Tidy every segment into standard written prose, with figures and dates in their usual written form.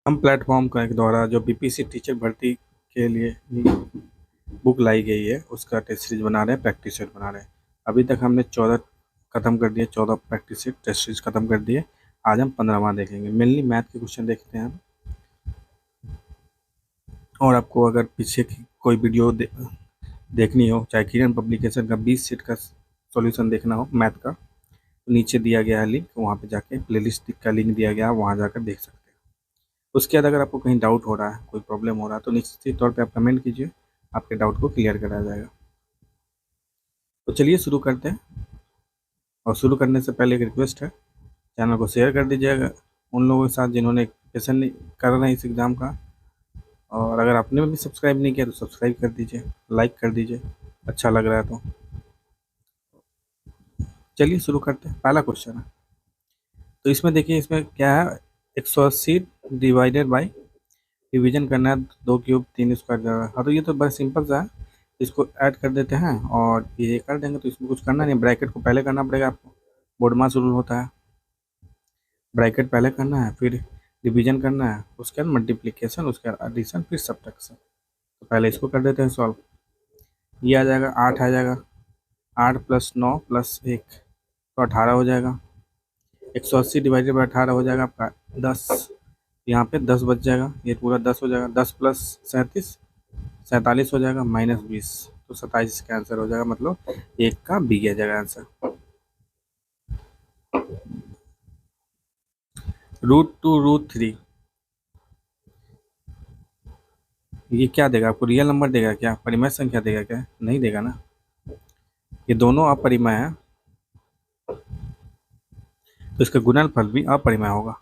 हम प्लेटफॉर्म के द्वारा जो बीपीसी टीचर भर्ती के लिए बुक लाई गई है उसका टेस्ट सीरीज बना रहे हैं, प्रैक्टिस सेट बना रहे हैं। अभी तक हमने 14 खत्म कर दिए, 14 प्रैक्टिस सेट टेस्ट सीरीज खत्म कर दिए। आज हम 15वां देखेंगे। मेनली मैथ के क्वेश्चन देखते हैं हम। और आपको अगर पीछे की कोई वीडियो देखनी हो, चाहे किरण पब्लिकेशन का 20 सेट का सॉल्यूशन देखना हो मैथ का, तो नीचे दिया गया है लिंक, वहाँ पे जाके प्लेलिस्ट का लिंक दिया गया है, वहाँ जाकर देख सकते हैं। उसके बाद अगर आपको कहीं डाउट हो रहा है, कोई प्रॉब्लम हो रहा है, तो निश्चित तौर पे आप कमेंट कीजिए, आपके डाउट को क्लियर कराया जाएगा। तो चलिए शुरू करते हैं। और शुरू करने से पहले एक रिक्वेस्ट है, चैनल को शेयर कर दीजिएगा उन लोगों के साथ जिन्होंने प्रिपरेशन कर रहे हैं इस एग्ज़ाम का। और अगर आपने भी सब्सक्राइब नहीं किया तो सब्सक्राइब कर दीजिए, लाइक कर दीजिए, अच्छा लग रहा है तो। चलिए शुरू करते हैं। पहला क्वेश्चन है, तो इसमें देखिए इसमें क्या है, 180 डिवाइडेड बाई, डिवीजन करना है 2 क्यूब 3 स्क्वायर जा रहा है। हाँ तो ये तो बड़ा सिंपल सा है, इसको ऐड कर देते हैं और ये कर देंगे। तो इसमें कुछ करना नहीं, ब्रैकेट को पहले करना पड़ेगा आपको, बोर्डमास रूल होता है। ब्रैकेट पहले करना है, फिर डिवीजन करना है, उसके बाद मल्टीप्लिकेशन, उसके बाद एडिशन, फिर सब्ट्रैक्शन। तो पहले इसको कर देते हैं सॉल्व। ये आ जाएगा 8 आ जाएगा, 8 + 9 + 1 तो 18 हो जाएगा। 180 डिवाइडेड बाई 18 हो जाएगा आपका 10। यहाँ पे 10 बच जाएगा, ये पूरा 10 हो जाएगा। 10 + 37 47 हो जाएगा, -20 तो 27 का आंसर हो जाएगा, मतलब 1 का बी आ जाएगा आंसर। √2 √3 ये क्या देगा आपको, रियल नंबर देगा क्या, परिमेय संख्या देगा क्या? नहीं देगा ना, ये दोनों अपरिमेय है, तो इसका गुणनफल भी अपरिमेय होगा।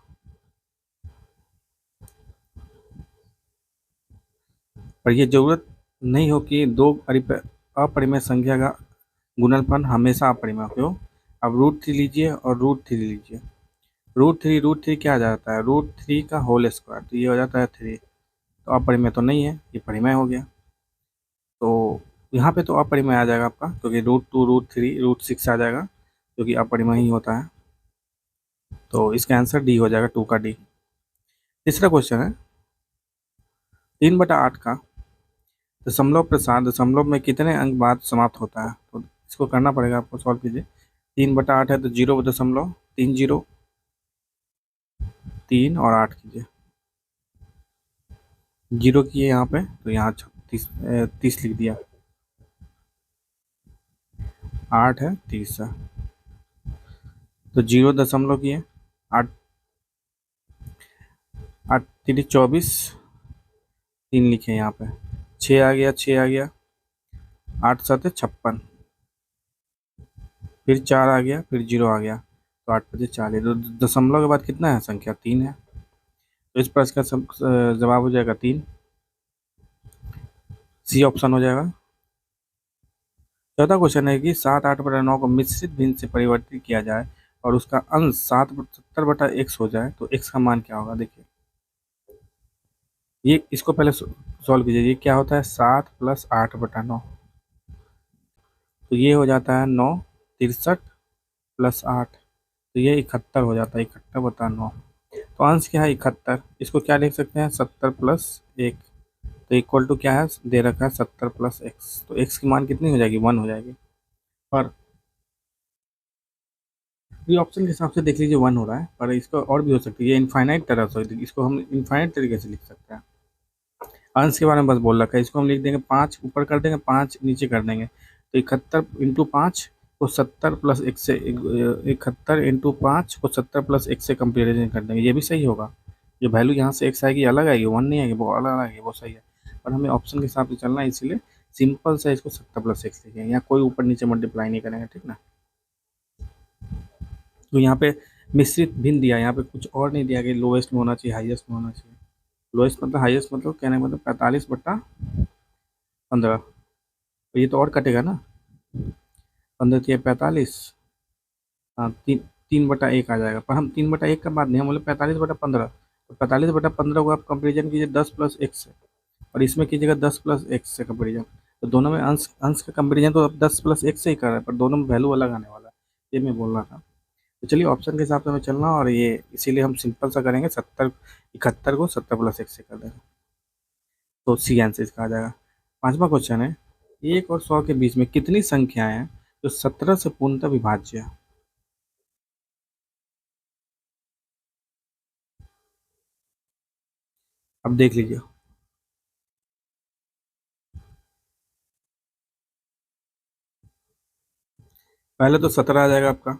पर ये जरूरत नहीं हो कि दो अपरिमेय संख्या का गुणनफल हमेशा अपरिमेय हो। अब √3 लीजिए और √3 लीजिए। √3 क्या आ जाता है, √3 का होल स्क्वायर, तो ये हो जाता है 3। तो अपरिमेय तो नहीं है, ये परिमेय हो गया। तो यहाँ पे तो अपरिमेय आ जाएगा आपका, क्योंकि √2 √3 √6 आ जाएगा, जो कि अपरिमेय ही होता है। तो इसका आंसर डी हो जाएगा, 2 का डी। तीसरा क्वेश्चन है, 3/8 का दशमलव प्रसार दशमलव में कितने अंक बाद समाप्त होता है? तो इसको करना पड़ेगा आपको, सॉल्व कीजिए। 3/8 है तो 0.30 3 और 8 कीजिए। 0 किए यहाँ पे, तो यहाँ 30 लिख दिया। 8 है 30 है, तो 0 दशमलव किए, 8 8 3 24, 3 लिखे यहाँ पे, 6 आ गया, 6 आ गया, 8 7 56, फिर 4 आ गया, फिर 0 आ गया, तो 8 5 40। तो दशमलव के बाद कितना है संख्या, 3 है, तो इस प्रश्न का जवाब हो जाएगा 3, सी ऑप्शन हो जाएगा। चौथा क्वेश्चन है कि 7/8/9 को मिश्रित भिन्न से परिवर्तित किया जाए और उसका अंश 70/x हो जाए तो x का मान क्या होगा। देखिए ये, इसको पहले सॉल्व कीजिए। ये क्या होता है, 7 + 8/9, तो ये हो जाता है 9, 63 + 8, तो ये 71 हो जाता है, 71/9। तो अंश क्या है, 71। इसको क्या लिख सकते हैं, 70 + 1, तो इक्वल टू क्या है, दे रखा है 70 + x, तो x की मान कितनी हो जाएगी, 1 हो जाएगी। पर ये ऑप्शन के हिसाब से देख लीजिए 1 हो रहा है, पर इसको और भी हो सकती है, ये इनफाइनाइट तरह से, इसको हम इनफाइनाइट तरीके से लिख सकते हैं। अंश के बारे में बस बोल रखा है, इसको हम लिख देंगे 5 ऊपर कर देंगे, 5 नीचे कर देंगे, तो 71 × 5 को 70 + 1 से 71 × 5 को 70 + 1 से कंपेरिजन कर देंगे, ये भी सही होगा। जो वैल्यू यहाँ से x आएगी अलग आएगी, 1 नहीं आएगी, वो अलग आएगी, वो सही है। पर हमें ऑप्शन के हिसाब से चलना है, इसीलिए सिंपल से इसको 70 + 1 लिखेंगे, यहाँ कोई ऊपर नीचे मल्टीप्लाई नहीं करेंगे, ठीक ना। तो यहाँ पे मिश्रित भिन्न दिया, यहाँ पे कुछ और नहीं दिया कि लोएस्ट में होना चाहिए, हाईएस्ट में होना चाहिए। लोएस्ट मतलब हाईएस्ट मतलब कहने का मतलब 45/15, तो ये तो और कटेगा ना, 15 × 45, हाँ 3/1 आ जाएगा। पर हम 3/1 का बात नहीं, हम बोले 45/15, तो 45/15 को आप कंपेरिजन कीजिए 10 + 1 से, और इसमें कीजिएगा 10 + 1 से कंपेरिजन। तो दोनों में अंश अंश का कंपेरिजन तो अब 10 + 1 से ही कर रहा है, पर दोनों में वैल्यू अलग आने वाला है, ये मैं बोल रहा था। तो चलिए ऑप्शन के हिसाब से हमें चलना, और ये इसीलिए हम सिंपल सा करेंगे, 71 को 70 + 1 से कर देंगे, तो सी आंसर इसका आ जाएगा। पांचवा क्वेश्चन है, 1 और 100 के बीच में कितनी संख्याएं हैं जो 17 से पूर्णतः विभाज्य है? अब देख लीजिए। पहले तो 17 आ जाएगा आपका,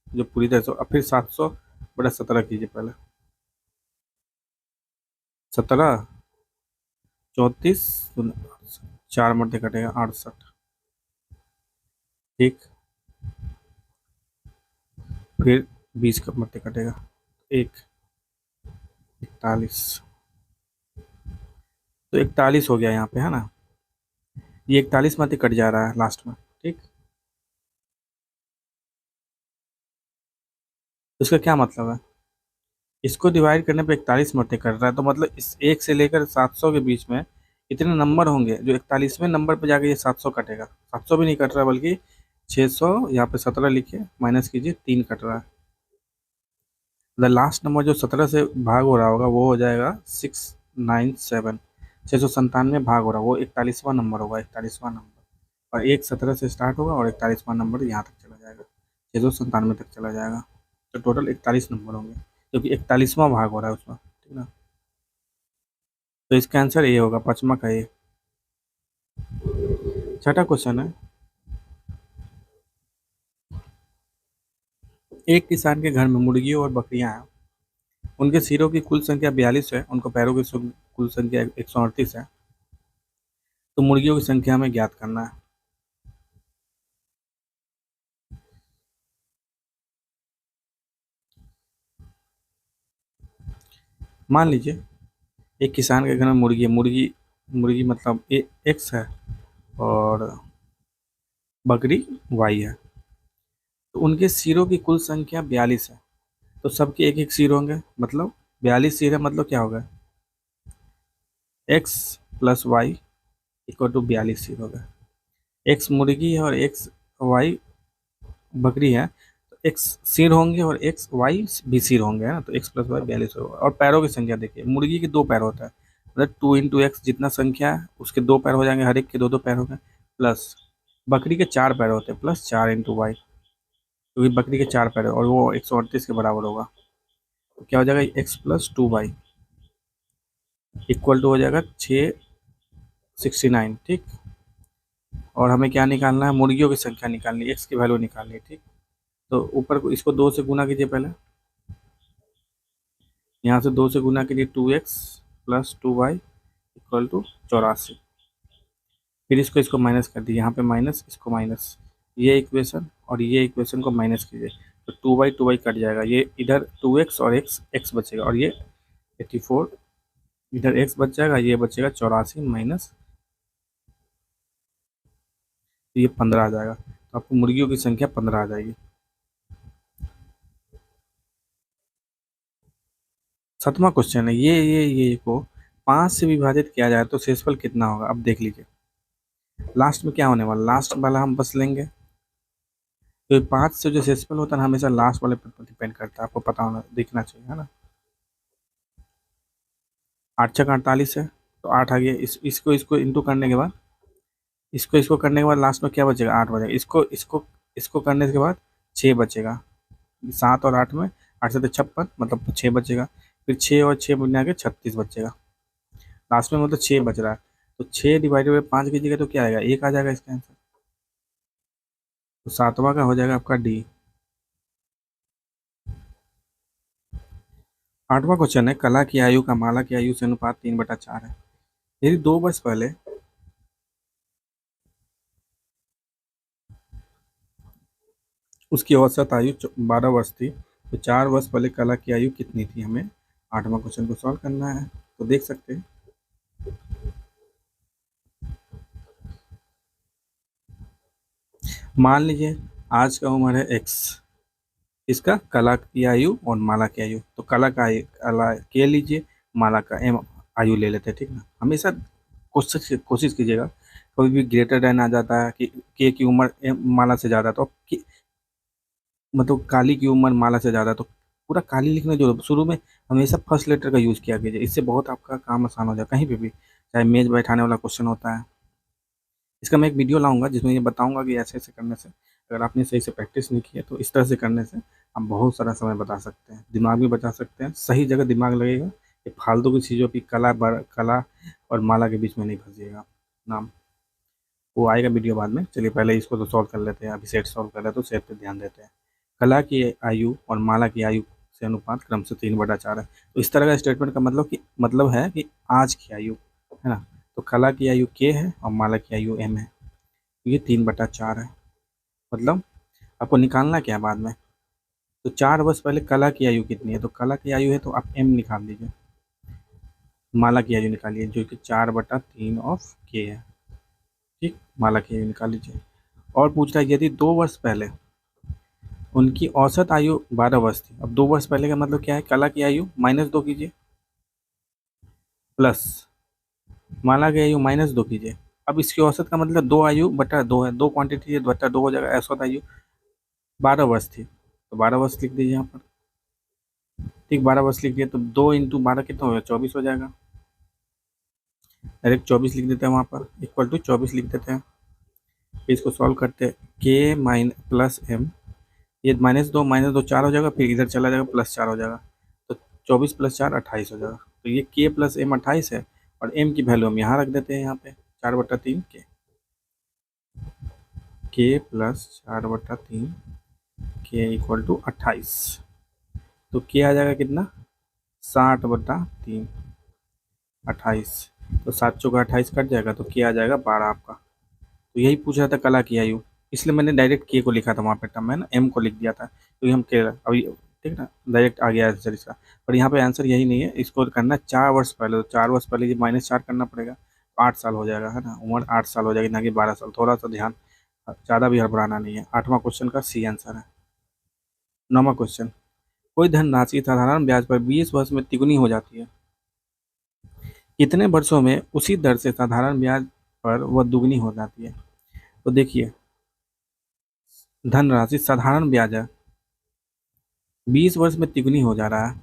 जो पूरी तरह से, अब फिर 700/17 कीजिए पहले। 17, 34, 4 मध्य कटेगा 68, ठीक। फिर 20 का मध्य कटेगा 1, 41, तो 41 हो गया यहाँ पे, है ना। ये 41 मध्य कट जा रहा है लास्ट में, ठीक। तो इसका क्या मतलब है, इसको डिवाइड करने पे 41 मध्य कट रहा है, तो मतलब इस 1 से लेकर 700 के बीच में इतने नंबर होंगे जो 41वें नंबर पे जाके ये 700 कटेगा। 700 भी नहीं कट रहा, बल्कि 600, यहाँ पे 17 लिखिए, माइनस कीजिए, 3 कट रहा है। द लास्ट नंबर जो 17 से भाग हो रहा होगा वो हो जाएगा 697, 697 भाग हो रहा है, वो 41वां नंबर होगा, 41वां नंबर। और एक 17 से स्टार्ट होगा और 41वां नंबर यहाँ तक चला जाएगा, 697 तक चला जाएगा। तो टोटल 41 नंबर होंगे, क्योंकि 41वां भाग हो रहा है उसमें, ठीक ना। तो इसका आंसर ये होगा, पांचवा का ये। छठा क्वेश्चन है, एक किसान के घर में मुर्गियों और बकरियां हैं, उनके सिरों की कुल संख्या 42 है, उनको पैरों की कुल संख्या 138 है, तो मुर्गियों की संख्या हमें ज्ञात करना है। मान लीजिए एक किसान के घर में मुर्गी है, मुर्गी मुर्गी मतलब एक्स है, और बकरी वाई है, तो उनके सिरों की कुल संख्या 42 है, तो सबके एक एक सिर होंगे, मतलब 42 सिर है, मतलब क्या होगा, X plus Y equal to 42 सिर होगा। एक्स मुर्गी है और एक्स वाई बकरी है, तो एक्स सिर होंगे और एक्स वाई भी सिर होंगे, है ना, तो एक्स प्लस वाई 42 होगा। और पैरों की संख्या देखिए, मुर्गी के 2 पैर होता है, मतलब 2 × x जितना संख्या है उसके 2 पैर हो जाएंगे, हर एक के 2 2 पैर हो गए, प्लस बकरी के 4 पैर होते हैं, प्लस 4 × y, क्योंकि बकरी के 4 पैर है और वो 138 के बराबर होगा, तो क्या हो जाएगा, x + 2y इक्वल टू हो जाएगा 669, ठीक। और हमें क्या निकालना है, मुर्गियों की संख्या निकालनी है, एक्स की वैल्यू निकालनी है, ठीक। तो ऊपर को इसको 2 से गुना कीजिए पहले, यहाँ से 2 से गुना कीजिए, 2x + 2y इक्वल टू 84, फिर इसको इसको माइनस कर दिए, यहाँ पे माइनस, इसको माइनस, ये इक्वेशन और ये इक्वेशन को माइनस कीजिए, तो 2y कट जाएगा, ये इधर 2x और x बचेगा, और ये 84, इधर x बच जाएगा, ये बचेगा 84 माइनस, तो ये 15 आ जाएगा, तो आपको मुर्गियों की संख्या 15 आ जाएगी। सातवां क्वेश्चन है, ये को 5 से विभाजित किया जाए तो शेषफल कितना होगा? अब देख लीजिए, लास्ट में क्या होने वाला, लास्ट वाला हम बस लेंगे, तो 5 से जो शेषफल होता है ना, हमेशा लास्ट वाले पर डिपेंड करता है, आपको पता होना दिखना चाहिए, है ना। 8 छक 48 है, तो 8 आ गया, इसको इसको इंटू करने के बाद, इसको इसको करने के बाद लास्ट में क्या बचेगा, 8 बचेगा, इसको इसको इसको करने के बाद 6 बचेगा, 7 और 8 में, 8 से तो 56, मतलब 6 बचेगा, फिर 6 और 6 मिला के 36 बचेगा, लास्ट में मतलब 6 बच रहा है, तो 6 डिवाइडेड बाई 5 कीजिएगा तो क्या आएगा, 1 आ जाएगा इसका आंसर, तो सातवां का हो जाएगा आपका डी। आठवां क्वेश्चन है, कला की आयु का माला की आयु से अनुपात 3/4 है, यदि 2 वर्ष पहले उसकी औसत आयु 12 वर्ष थी, तो 4 वर्ष पहले कला की आयु कितनी थी, हमें आठवां क्वेश्चन को सॉल्व करना है, तो देख सकते हैं। मान लीजिए आज का उम्र है एक्स, इसका कला की आयु और माला की आयु, तो कला के लीजिए, माला का एम आयु ले लेते हैं, ठीक ना। हमेशा कोशिश कीजिएगा, कभी भी ग्रेटर देन आ जाता है कि के की उम्र माला से ज़्यादा, तो मतलब काली की उम्र माला से ज़्यादा, तो पूरा काली लिखना जो शुरू में हमेशा फर्स्ट लेटर का यूज़ किया कीजिए, इससे बहुत आपका काम आसान हो जाए कहीं पे भी, चाहे मेज बैठाने वाला क्वेश्चन होता है। इसका मैं एक वीडियो लाऊंगा जिसमें ये बताऊंगा कि ऐसे ऐसे करने से, अगर आपने सही से प्रैक्टिस नहीं की है तो इस तरह से करने से आप बहुत सारा समय बचा सकते हैं, दिमाग भी बचा सकते हैं, सही जगह दिमाग लगेगा, ये फालतू की चीज़ों की कला और माला के बीच में नहीं फंसिएगा नाम। वो आएगा वीडियो बाद में, चलिए पहले इसको तो सॉल्व कर लेते हैं, अभी सेट सॉल्व कर लेते हैं, तो सेट पे ध्यान देते हैं। कला की आयु और माला की आयु से अनुपात क्रम से 3/4 है। तो इस तरह का स्टेटमेंट का मतलब है कि आज की आयु है ना, तो कला की आयु के है और माला की आयु एम है, ये 3/4 है। मतलब आपको निकालना क्या है बाद में, तो 4 वर्ष पहले कला की आयु कितनी है, तो कला की आयु है तो आप एम निकाल दीजिए, माला की आयु निकालिए जो कि 4/3 ऑफ के है। ठीक, माला की आयु निकाल लीजिए। और पूछ रहा है यदि 2 वर्ष पहले उनकी औसत आयु 12 वर्ष थी, अब 2 वर्ष पहले का मतलब क्या है, कला की आयु -2 कीजिए, प्लस माला की आयु -2 कीजिए। अब इसकी औसत का मतलब 2 आयु बटा 2 है, 2 क्वांटिटी है बटा 2 हो जाएगा, औसत आयु 12 वर्ष थी, तो 12 वर्ष लिख दीजिए यहाँ पर। ठीक, 12 वर्ष लिख दिए तो 2 × 12 कितना हो गया, 24 हो जाएगा। डायरेक्ट 24 लिख देते हैं वहाँ पर, इक्वल टू 24 लिख देते हैं। फिर इसको सॉल्व करते हैं, के माइन प्लस एम, ये -2 4 हो जाएगा, फिर इधर चला जाएगा +4 हो जाएगा, तो 24 + 4 28 हो जाएगा। तो ये के प्लस एम 28 है, और एम की वैल्यू हम यहाँ रख देते हैं, यहाँ पे 4/3 के प्लस 4/3 के इक्वल टू 28, तो के आ जाएगा कितना, 60/3 28, तो 7 चौका 28 कट जाएगा, तो के आ जाएगा 12 आपका। तो यही पूछ रहा था कला की आयु, इसलिए मैंने डायरेक्ट के को लिखा था वहाँ पे, टर्म है ना, एम को लिख दिया था, क्योंकि हम के अभी ठीक ना, डायरेक्ट आ गया आंसर इसका। पर यहाँ पे आंसर यही नहीं है, इसको करना है 4 वर्ष पहले, तो 4 वर्ष पहले ये -4 करना पड़ेगा, 8 साल हो जाएगा है ना, उम्र 8 साल हो जाएगी, ना कि 12 साल। थोड़ा सा ध्यान, ज़्यादा भी हड़बड़ाना नहीं है। 8वां क्वेश्चन का सी आंसर है। 9वां क्वेश्चन, कोई धनराशि साधारण ब्याज पर 20 वर्ष में तिगुनी हो जाती है, कितने वर्षों में उसी दर से साधारण ब्याज पर वह दुगनी हो जाती है। तो देखिए, धनराशि साधारण ब्याज है, 20 वर्ष में तिगुनी हो जा रहा है,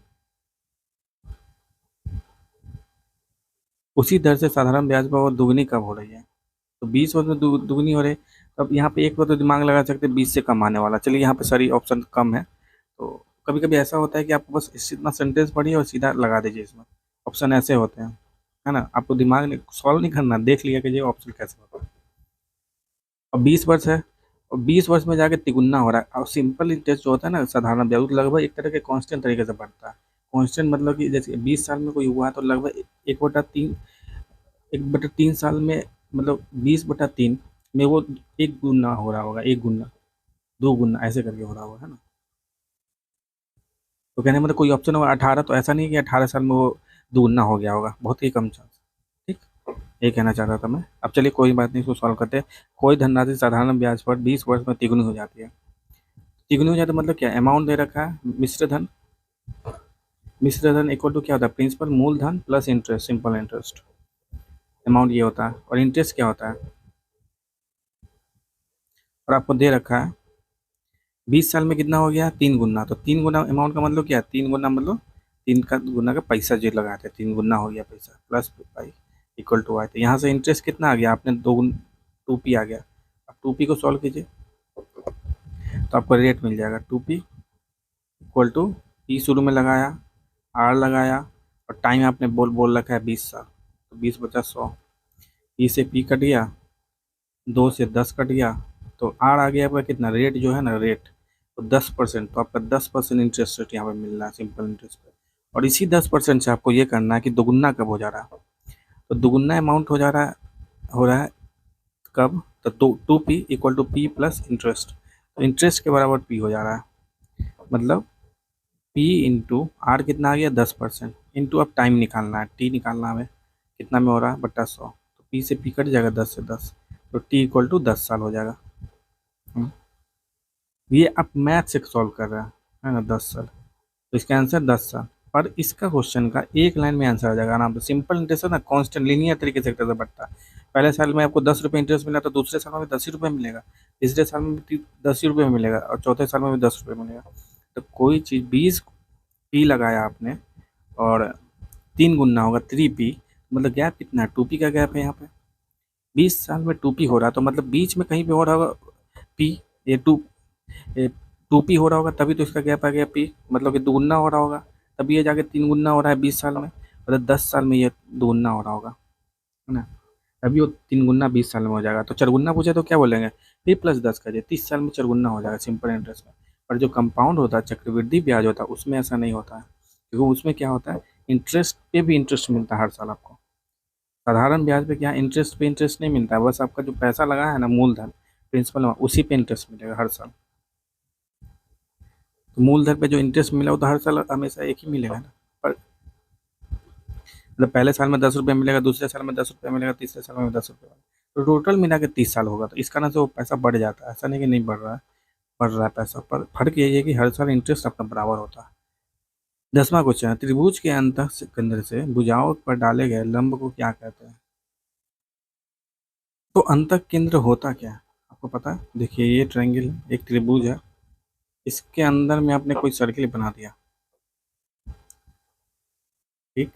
उसी दर से साधारण ब्याज पर वो दुगनी कब हो रही है, तो 20 वर्ष में दुगनी हो रही है। तो अब यहाँ पे एक बार तो दिमाग लगा सकते हैं 20 से कम आने वाला, चलिए यहाँ पे सारी ऑप्शन कम है, तो कभी कभी ऐसा होता है कि आपको बस इतना सेंटेंस पढ़िए और सीधा लगा दीजिए, इसमें ऑप्शन ऐसे होते हैं है ना, आपको दिमाग नहीं सॉल्व नहीं करना, देख लिया कि ये ऑप्शन कैसे होता है। अब 20 वर्ष है, और 20 वर्ष में जाके तिगुना हो रहा है, और सिंपल इंटरेस्ट जो होता है ना साधारण ब्याज, वो लगभग एक तरह के कांस्टेंट तरीके से बढ़ता है। कांस्टेंट मतलब कि जैसे 20 साल में कोई हुआ है तो लगभग 1/3 में, मतलब 20/3 में वो 1 गुना हो रहा होगा, 1 गुना 2 गुना ऐसे करके हो रहा होगा है ना। तो कहने मतलब कोई ऑप्शन होगा 18, तो ऐसा नहीं कि 18 साल में वो 2 गुना हो गया होगा, बहुत ही कम चांस। ठीक, ये कहना चाह रहा था मैं। अब चलिए कोई बात नहीं, इसको सॉल्व करते हैं। कोई धनराशि साधारण ब्याज पर 20 वर्ष में तिगुनी हो जाती है, तिगुनी हो जाती है मतलब क्या, अमाउंट दे रखा है मिश्र धन, मिश्र धन इक्वल टू क्या होता है, प्रिंसिपल मूलधन plus interest, simple interest, amount ये होता है, और इंटरेस्ट क्या होता है, और आपको दे रखा है 20 साल में कितना हो गया, 3 गुना, तो 3 गुना अमाउंट का मतलब क्या है, 3 गुना मतलब 3 गुना का पैसा जो लगाते हैं, 3 गुना हो गया पैसा, plus pi equal to Y. तो यहाँ से इंटरेस्ट कितना आ गया, आपने 2p आ गया। अब 2p को सॉल्व कीजिए तो आपको रेट मिल जाएगा, 2p इक्वल टू p शुरू में लगाया, r लगाया, और टाइम आपने बोल रखा है 20 साल, तो 20 × 100, p से p कट गया, 2 से 10 कट गया, तो r आ गया आपका कितना, रेट जो है ना रेट, तो 10%, तो आपका 10% इंटरेस्ट रेट यहाँ पे मिल रहा है, सिंपल इंटरेस्ट पे। और इसी 10% से आपको ये करना है कि दोगुना कब हो जा रहा है, तो दोगुना अमाउंट हो रहा है कब, तो 2p equal to p plus interest, तो इंटरेस्ट के बराबर p हो जा रहा है, मतलब p इंटू आर कितना आ गया 10%, इंटू अब टाइम निकालना है, t निकालना हमें, कितना में हो रहा है बटा 100, तो p से p कट जाएगा 10 से 10, तो t इक्वल टू 10 साल हो जाएगा। ये आप मैथ से सॉल्व कर रहे हैं है ना, 10 साल, तो इसका आंसर 10 साल। और इसका क्वेश्चन का एक लाइन में आंसर आ जाएगा आराम से, सिंपल इंटरेस्ट है ना, कांस्टेंट लीनियर तरीके से बढ़ता है, पहले साल में आपको 10 रुपये इंटरेस्ट मिला तो दूसरे साल में भी 10 ही रुपये मिलेगा, तीसरे साल में भी 10 ही रुपये मिलेगा और चौथे साल में भी 10 रुपये मिलेगा। तो कोई चीज़ 20 पी लगाया आपने और 3 गुना होगा 3 पी, मतलब गैप कितना है, 2 पी का गैप है यहाँ पे। 20 साल में 2 पी हो रहा है तो मतलब बीच में कहीं पे हो रहा होगा पी, ये टू, ये 2 पी हो रहा होगा तभी तो इसका गैप आ गया पी, मतलब कि 2 गुना हो रहा होगा, तभी ये जाके 3 गुना हो रहा है 20 साल में, मतलब 10 साल में ये 2 गुना हो रहा होगा, है ना। अभी वो 3 गुना 20 साल में हो जाएगा, तो 4 गुना पूछे तो क्या बोलेंगे, फिर +10 करिए, 30 साल में 4 गुना हो जाएगा सिंपल इंटरेस्ट में। पर जो कंपाउंड होता है, चक्रवृद्धि ब्याज होता है, उसमें ऐसा नहीं होता है, क्योंकि उसमें क्या होता है, इंटरेस्ट पे भी इंटरेस्ट मिलता है हर साल आपको। साधारण ब्याज पे क्या इंटरेस्ट पे इंटरेस्ट नहीं मिलता है, बस आपका जो पैसा लगा है ना, मूलधन प्रिंसिपल उसी पे इंटरेस्ट मिलेगा हर साल। तो मूलधन पे जो इंटरेस्ट मिला वो तो हर साल हमेशा एक ही मिलेगा ना। पर मतलब पहले साल में 10 रुपये मिलेगा, दूसरे साल में 10 रुपये मिलेगा, तीसरे साल में 10 रुपये, तो टोटल मिला के 30 साल होगा, तो इस कारण से वो पैसा बढ़ जाता है, ऐसा नहीं कि नहीं बढ़ रहा है, बढ़ रहा है पैसा, पर फर्क यही है कि हर साल इंटरेस्ट अपना बराबर होता है। 10वां क्वेश्चन है, त्रिभुज के अंत केंद्र से भुजाओं पर डाले गए लंब को क्या कहते हैं। तो अंत केंद्र होता क्या है आपको पता है, देखिए ये ट्रायंगल एक त्रिभुज है, इसके अंदर में आपने कोई सर्किल बना दिया, ठीक।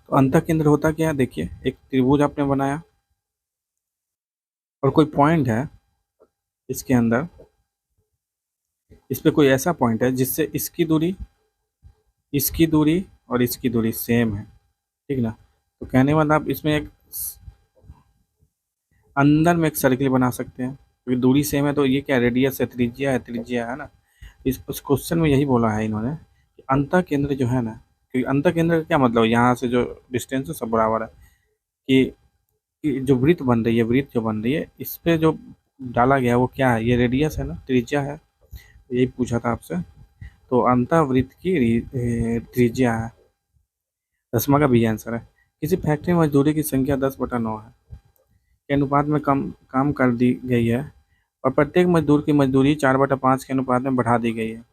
तो अंत केंद्र होता क्या है, देखिए एक त्रिभुज आपने बनाया और कोई पॉइंट है इसके अंदर, इस पे कोई ऐसा पॉइंट है जिससे इसकी दूरी और इसकी दूरी सेम है, ठीक ना। तो कहने वाला आप इसमें एक अंदर में एक सर्किल बना सकते हैं, क्योंकि दूरी सेम है तो ये क्या रेडियस है, त्रिज्या है ना। इस उस क्वेश्चन में यही बोला है इन्होंने कि अंतः केंद्र जो है ना, क्योंकि अंतः केंद्र का क्या मतलब, यहाँ से जो डिस्टेंस है सब बराबर है, कि जो वृत्त बन रही है, वृत्त जो बन रही है इस पे जो डाला गया है वो क्या है, ये रेडियस है ना, त्रिज्या है, यही पूछा था आपसे। तो अंतः वृत्त की त्रिज्या है। 10वां का भी आंसर है, किसी फैक्ट्री में मजदूरी की संख्या 10/9 है के अनुपात में कम काम कर दी गई है और प्रत्येक मजदूर की मजदूरी 4/5 के अनुपात में बढ़ा दी गई है।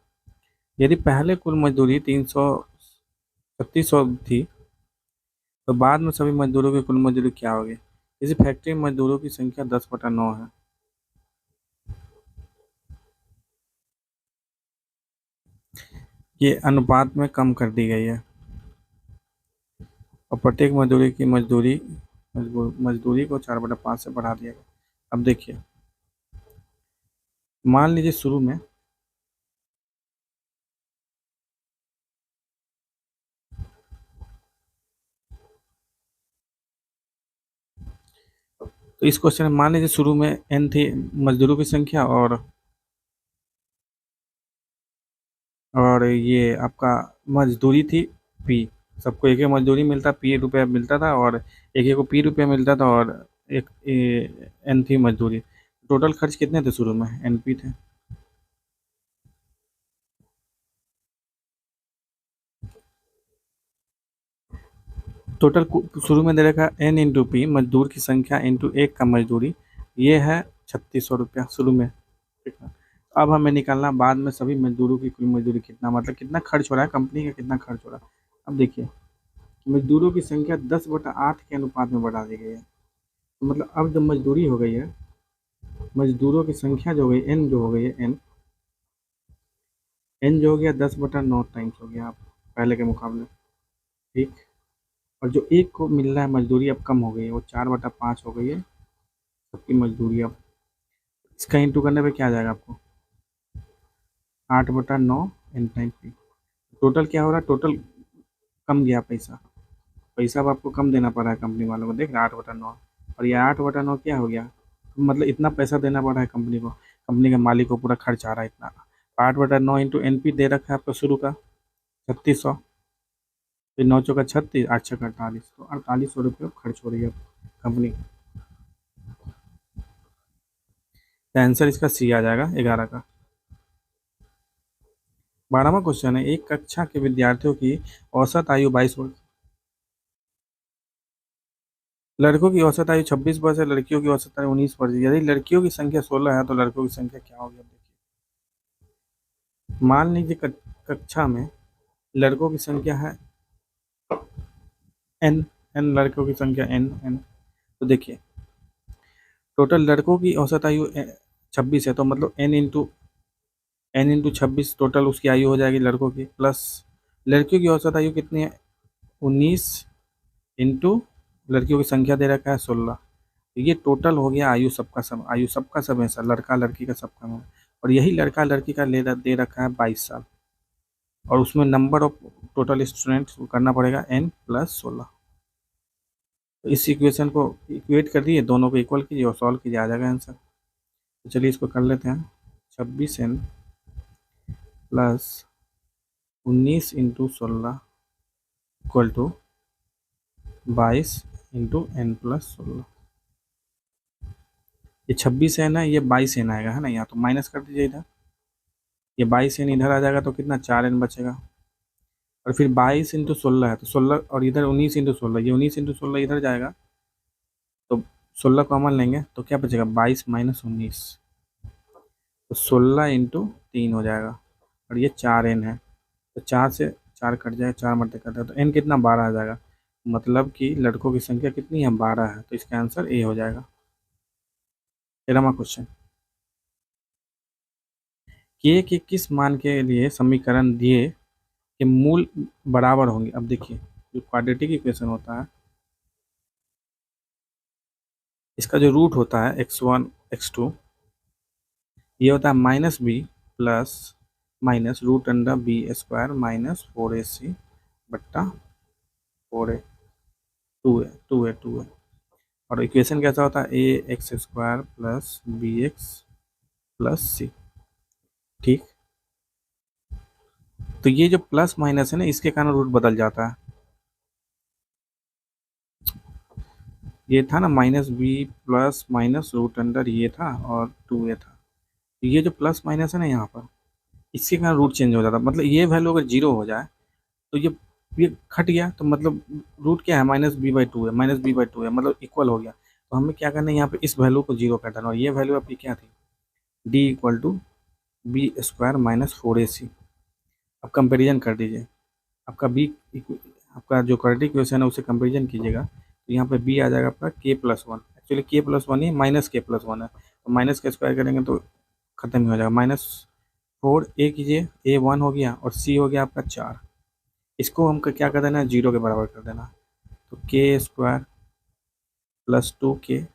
यदि पहले कुल मजदूरी 3600 थी तो बाद में सभी मजदूरों की कुल मजदूरी क्या होगी। इसी फैक्ट्री में मजदूरों की संख्या 10/9 है। ये अनुपात में कम कर दी गई है और प्रत्येक मजदूरी की मजदूरी को 4/5 से बढ़ा दिया गया। अब देखिए, मान लीजिए शुरू में तो इस क्वेश्चन में मान लीजिए शुरू में n थी मजदूरों की संख्या और ये आपका मजदूरी थी पी, सबको एक एक मजदूरी मिलता, p रुपया मिलता था और एक एक को p रुपया मिलता था और एक n थी मजदूरी। टोटल खर्च कितने थे शुरू में, NP थे। टोटल शुरू में दे रखा n×p मजदूर की संख्या इंटू एक का मजदूरी, ये है 3600 रुपया शुरू में, ठीक है। अब हमें निकालना बाद में सभी मजदूरों की कुल मजदूरी कितना, मतलब कितना खर्च हो रहा है कंपनी का, कितना खर्च हो रहा है। अब देखिए, मजदूरों की संख्या 10/8 के अनुपात में बढ़ा दी गई है, तो मतलब अब जब मजदूरी हो गई है, मजदूरों की संख्या जो हो गई एन, जो हो गई है एन, एन जो हो गया 10/9 टाइम्स हो गया आप पहले के मुकाबले, ठीक। और जो एक को मिल रहा है मजदूरी अब कम हो गई है, वो 4/5 हो गई है सबकी मजदूरी अब। इसका इंटू करने पे क्या आ जाएगा आपको, 8/9 N/P। टोटल क्या हो रहा है, टोटल कम गया पैसा, पैसा अब आपको कम देना पड़ रहा है कंपनी वालों को, देख रहे हैं 8/9, और ये 8/9 क्या हो गया, मतलब इतना पैसा देना पड़ रहा है कंपनी को, कंपनी के मालिक को पूरा खर्च आ रहा है इतना। 8/9 इंटू NP दे रखा है आपको शुरू का 3600, फिर 9 × 36, 8 × 48, तो 4800 रुपये खर्च हो रही है कंपनी। तो आंसर इसका सी आ जाएगा 11 का। 12वां क्वेश्चन है, एक कक्षा के विद्यार्थियों की औसत आयु 22 वर्ष। लड़कों की औसत आयु 26 वर्ष है, लड़कियों की औसत आयु 19 वर्ष है। यदि लड़कियों की संख्या 16 है तो लड़कों की संख्या क्या होगी? अब देखिए, मान लीजिए कक्षा में लड़कों की संख्या है एन, एन लड़कों की संख्या एन एन। तो देखिए, टोटल लड़कों की औसत आयु 26 है, तो मतलब एन इंटू 26 टोटल उसकी आयु हो जाएगी लड़कों की, प्लस लड़कियों की औसत आयु कितनी है? 19 इंटू लड़कियों की संख्या दे रखा है 16। ये टोटल हो गया आयु सबका सब, आयु सबका सब है सर, लड़का लड़की का सबका है। और यही लड़का लड़की का दे रखा है 22 साल। और उसमें नंबर ऑफ टोटल स्टूडेंट्स करना पड़ेगा n+16। तो इस इक्वेशन को इक्वेट कर दिए, दोनों को इक्वल कीजिए और सॉल्व कीजिए, आ जाएगा आंसर। तो चलिए इसको कर लेते हैं। 26n+19 × 16 equal to 22 × n+16। ये 26 n है, ये 22 n आएगा, है ना? यहाँ तो माइनस कर दीजिए इधर, ये 22 n इधर आ जाएगा तो कितना 4n बचेगा। और फिर 22 × 16 है तो 16, और इधर 19 × 16, ये 19 × 16 इधर जाएगा तो 16 कॉमन लेंगे तो क्या बचेगा? 22 - 19, तो 16 × 3 हो जाएगा। और ये 4n है, तो 4 से 4 कट जाए, 4 मल्टी करता है तो n कितना? 12 आ जाएगा। मतलब कि लड़कों की संख्या कितनी है? 12 है, तो इसका आंसर ए हो जाएगा। 13वां क्वेश्चन, के किस मान के लिए समीकरण दिए कि मूल बराबर होंगे? अब देखिए, जो क्वाड्रेटिक इक्वेशन होता है, इसका जो रूट होता है x1 x2, ये होता है -b plus minus √(b²) -4ac बट्टा 4a 2a। और इक्वेशन कैसा होता है? ax² plus bx plus c। ठीक, तो ये जो प्लस माइनस है ना, इसके कारण रूट बदल जाता है। ये था ना -b प्लस माइनस √, ये था और 2a था। तो ये जो प्लस माइनस है ना यहाँ पर, इसके कारण रूट चेंज हो जाता है। मतलब ये वैल्यू अगर 0 हो जाए तो ये खट गया, तो मतलब रूट क्या है? -b/2 है, -b/2 है, मतलब इक्वल हो गया। तो हमें क्या करना है? यहाँ पे इस वैल्यू को 0 कर देना, और ये वैल्यू आपकी क्या थी? d = b² - 4ac। अब कंपेरिजन कर दीजिए, आपका आपका जो क्वाड्रेटिक इक्वेशन है उसे कंपेरिजन कीजिएगा, तो यहाँ पे b आ जाएगा आपका k+1। एक्चुअली k+1 ही -k+1 है, तो माइनस का स्क्वायर करेंगे तो खत्म ही हो जाएगा। -4 a कीजिए, a 1 हो गया और c हो गया आपका 4। इसको हमको क्या कर देना है? 0 के बराबर कर देना। तो k² + 2k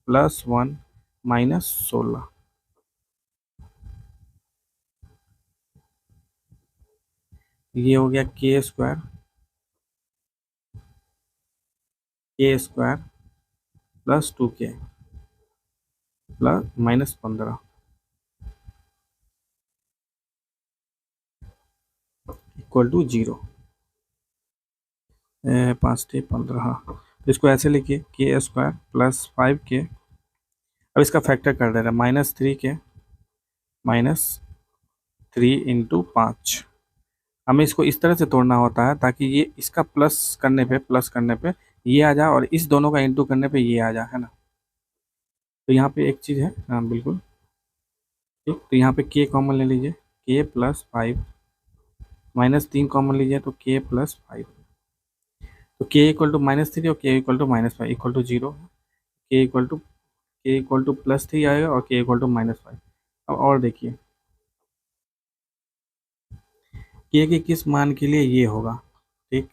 + 1 -16, ये हो गया k² + 2k + -15 इक्वल टू 0। 5 × 15, हाँ। तो इसको ऐसे लिखिए, k² + 5k। अब इसका फैक्टर कर दे रहे हैं, -3k -3 × 5। हमें इसको इस तरह से तोड़ना होता है ताकि ये इसका प्लस करने पे ये आ जाए, और इस दोनों का इंटू करने पे ये आ जाए, है ना? तो यहाँ पे एक चीज़ है, हाँ बिल्कुल ठीक। तो यहाँ पे k कॉमन ले लीजिए, k+5 -3 कॉमन लीजिए तो k+5। तो k = -3 और k = -5 इक्वल टू 0। k = +3 आएगा और k = -5। अब और देखिए, k के किस मान के लिए ये होगा? ठीक,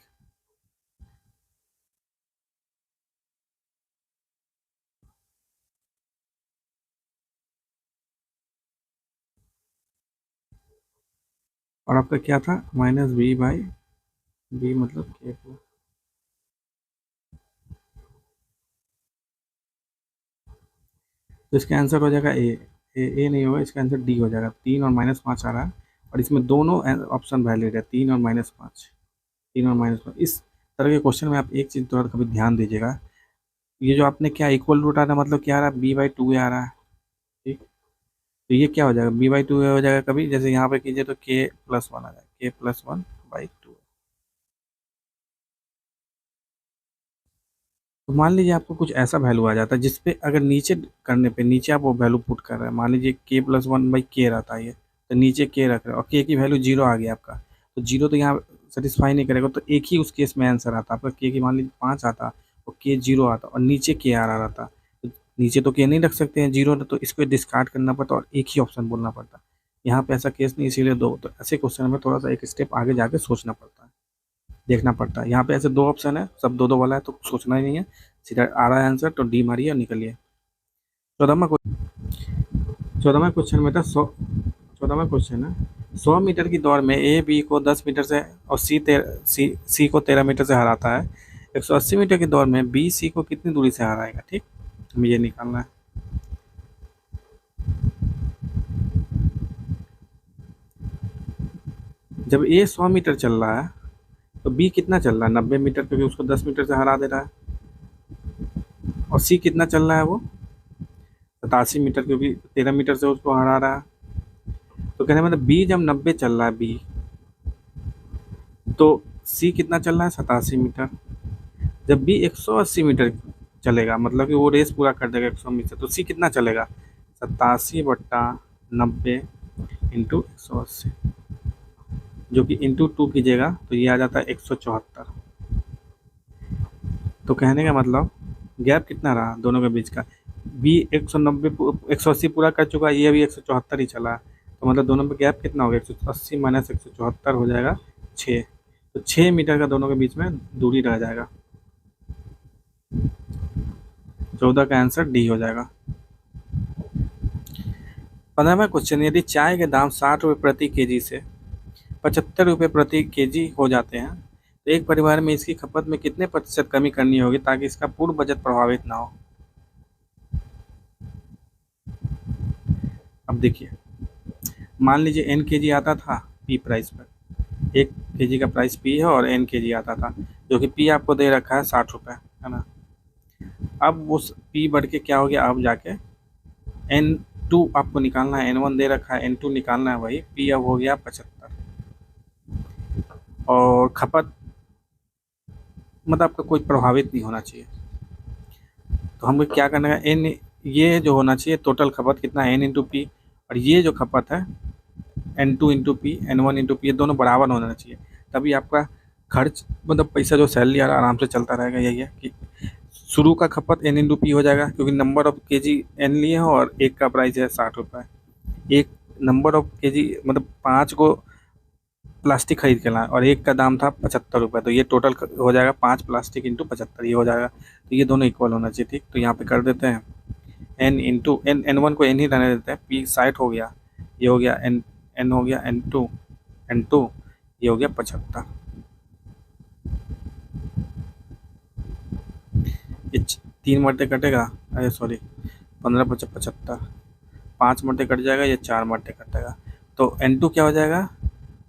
और आपका क्या था? -b/b मतलब k को, तो इसका आंसर हो जाएगा ए नहीं होगा, इसका आंसर डी हो जाएगा। 3 और -5 आ रहा है, और इसमें दोनों ऑप्शन वैलिड है, 3 और -5, 3 और -5। इस तरह के क्वेश्चन में आप एक चीज़ थोड़ा कभी ध्यान दीजिएगा, ये जो आपने क्या इक्वल रूट आ रहा है, मतलब क्या आ रहा है? b/2 आ रहा है। ठीक, तो ये क्या हो जाएगा? b/2 हो जाएगा कभी, जैसे यहाँ पे कीजिए तो k+1 आ जाएगा, k+1/2। तो मान लीजिए आपको कुछ ऐसा वैल्यू आ जाता है जिसपे अगर नीचे करने पे नीचे आप वो वैल्यू पुट कर रहे हैं, मान लीजिए के प्लस वन बाई के रहता है ये, तो नीचे के रख रहे हैं और के की वैल्यू जीरो आ गया आपका, तो जीरो तो यहाँ सेटिस्फाई नहीं करेगा, तो एक ही उस केस में आंसर आता आपका, के की मान लीजिए 5 आता और के जीरो आता और नीचे के आ रहा था, तो नीचे तो के नहीं रख सकते हैं जीरो, तो इसको डिस्कार्ड करना पड़ता और एक ही ऑप्शन बोलना पड़ता। यहाँ पे ऐसा केस नहीं, इसीलिए दो, तो ऐसे क्वेश्चन में थोड़ा सा एक स्टेप आगे जाके सोचना पड़ता है, देखना पड़ता है। यहाँ पे ऐसे दो ऑप्शन है, सब दो दो वाला है, तो सोचना ही नहीं है, सीधा आ रहा है आंसर तो डी मारिए और निकलिए। चौदहवा चौदहवा क्वेश्चन में था 100, 14वां क्वेश्चन है 100 मीटर की दौड़ में ए बी को 10 मीटर से और सी को 13 मीटर से हराता है, 180 मीटर की दौड़ में बी सी को कितनी दूरी से हराएगा। ठीक, हमें ये निकालना है। जब ए 100 मीटर चल रहा है तो बी कितना चल रहा है, 90 मीटर, क्योंकि उसको 10 मीटर से हरा दे रहा है, और सी कितना चल रहा है वो 87 मीटर, क्योंकि 13 मीटर से उसको हरा रहा है। तो कहने मतलब बी जब 90 चल रहा है बी, तो सी कितना चल रहा है 87 मीटर। जब बी 180 मीटर चलेगा, मतलब कि वो रेस पूरा कर देगा 100 मीटर, तो सी कितना चलेगा 87/90 इंटू 180, जो कि इंटू 2 कीजिएगा तो ये आ जाता है 174। तो कहने का मतलब गैप कितना रहा दोनों के बीच का, बी 190 180 पूरा कर चुका है, ये भी 174 ही चला है, तो मतलब दोनों में गैप कितना हो गया 180 माइनस 174 हो जाएगा 6, तो 6 मीटर का दोनों के बीच में दूरी रह जाएगा। 14 का आंसर डी हो जाएगा। 15वां क्वेश्चन, यदि चाय के दाम 60 रुपये प्रति केजी से 75 रुपये प्रति केजी हो जाते हैं, तो एक परिवार में इसकी खपत में कितने प्रतिशत कमी करनी होगी ताकि इसका पूर्ण बजट प्रभावित ना हो। अब देखिए, मान लीजिए एन के जी आता था पी प्राइस पर, 1 kg का प्राइस पी है और एन के जी आता था, जो कि पी आपको दे रखा है 60 रुपये, है ना। अब वो पी बढ़ के क्या हो गया, अब जाके N2 आपको निकालना है, N1 दे रखा है, N2 निकालना है, वही पी अब हो गया 75, और खपत मतलब आपका कोई प्रभावित नहीं होना चाहिए, तो हमें क्या करना है, एन ये जो होना चाहिए टोटल खपत कितना है, एन इंटू पी, और ये जो खपत है N2 into P, N1 into P, ये दोनों बराबर होना चाहिए, तभी आपका खर्च मतलब पैसा जो सैलरी आ रहा है आराम से चलता रहेगा। यही है कि शुरू का खपत एन इंटू पी हो जाएगा, क्योंकि नंबर ऑफ केजी एन लिए हैं और एक का प्राइस है 60 रुपये, एक नंबर ऑफ केजी मतलब 5 को प्लास्टिक खरीद के लाए और एक का दाम था 75 रुपये, तो ये टोटल हो जाएगा 5 प्लास्टिक इंटू 75, ये हो जाएगा, तो ये दोनों इक्वल होना चाहिए। ठीक, तो यहाँ पे कर देते हैं एन इंटू एन, N1 को एन ही रहने देते हैं, पी 60 हो गया, ये हो गया एन हो गया N2, ये हो गया 75, ये 3 मरते कटेगा, अरे सॉरी 15 × 75, 5 मरते कट जाएगा, ये 4 मरते कटेगा, तो N2 क्या हो जाएगा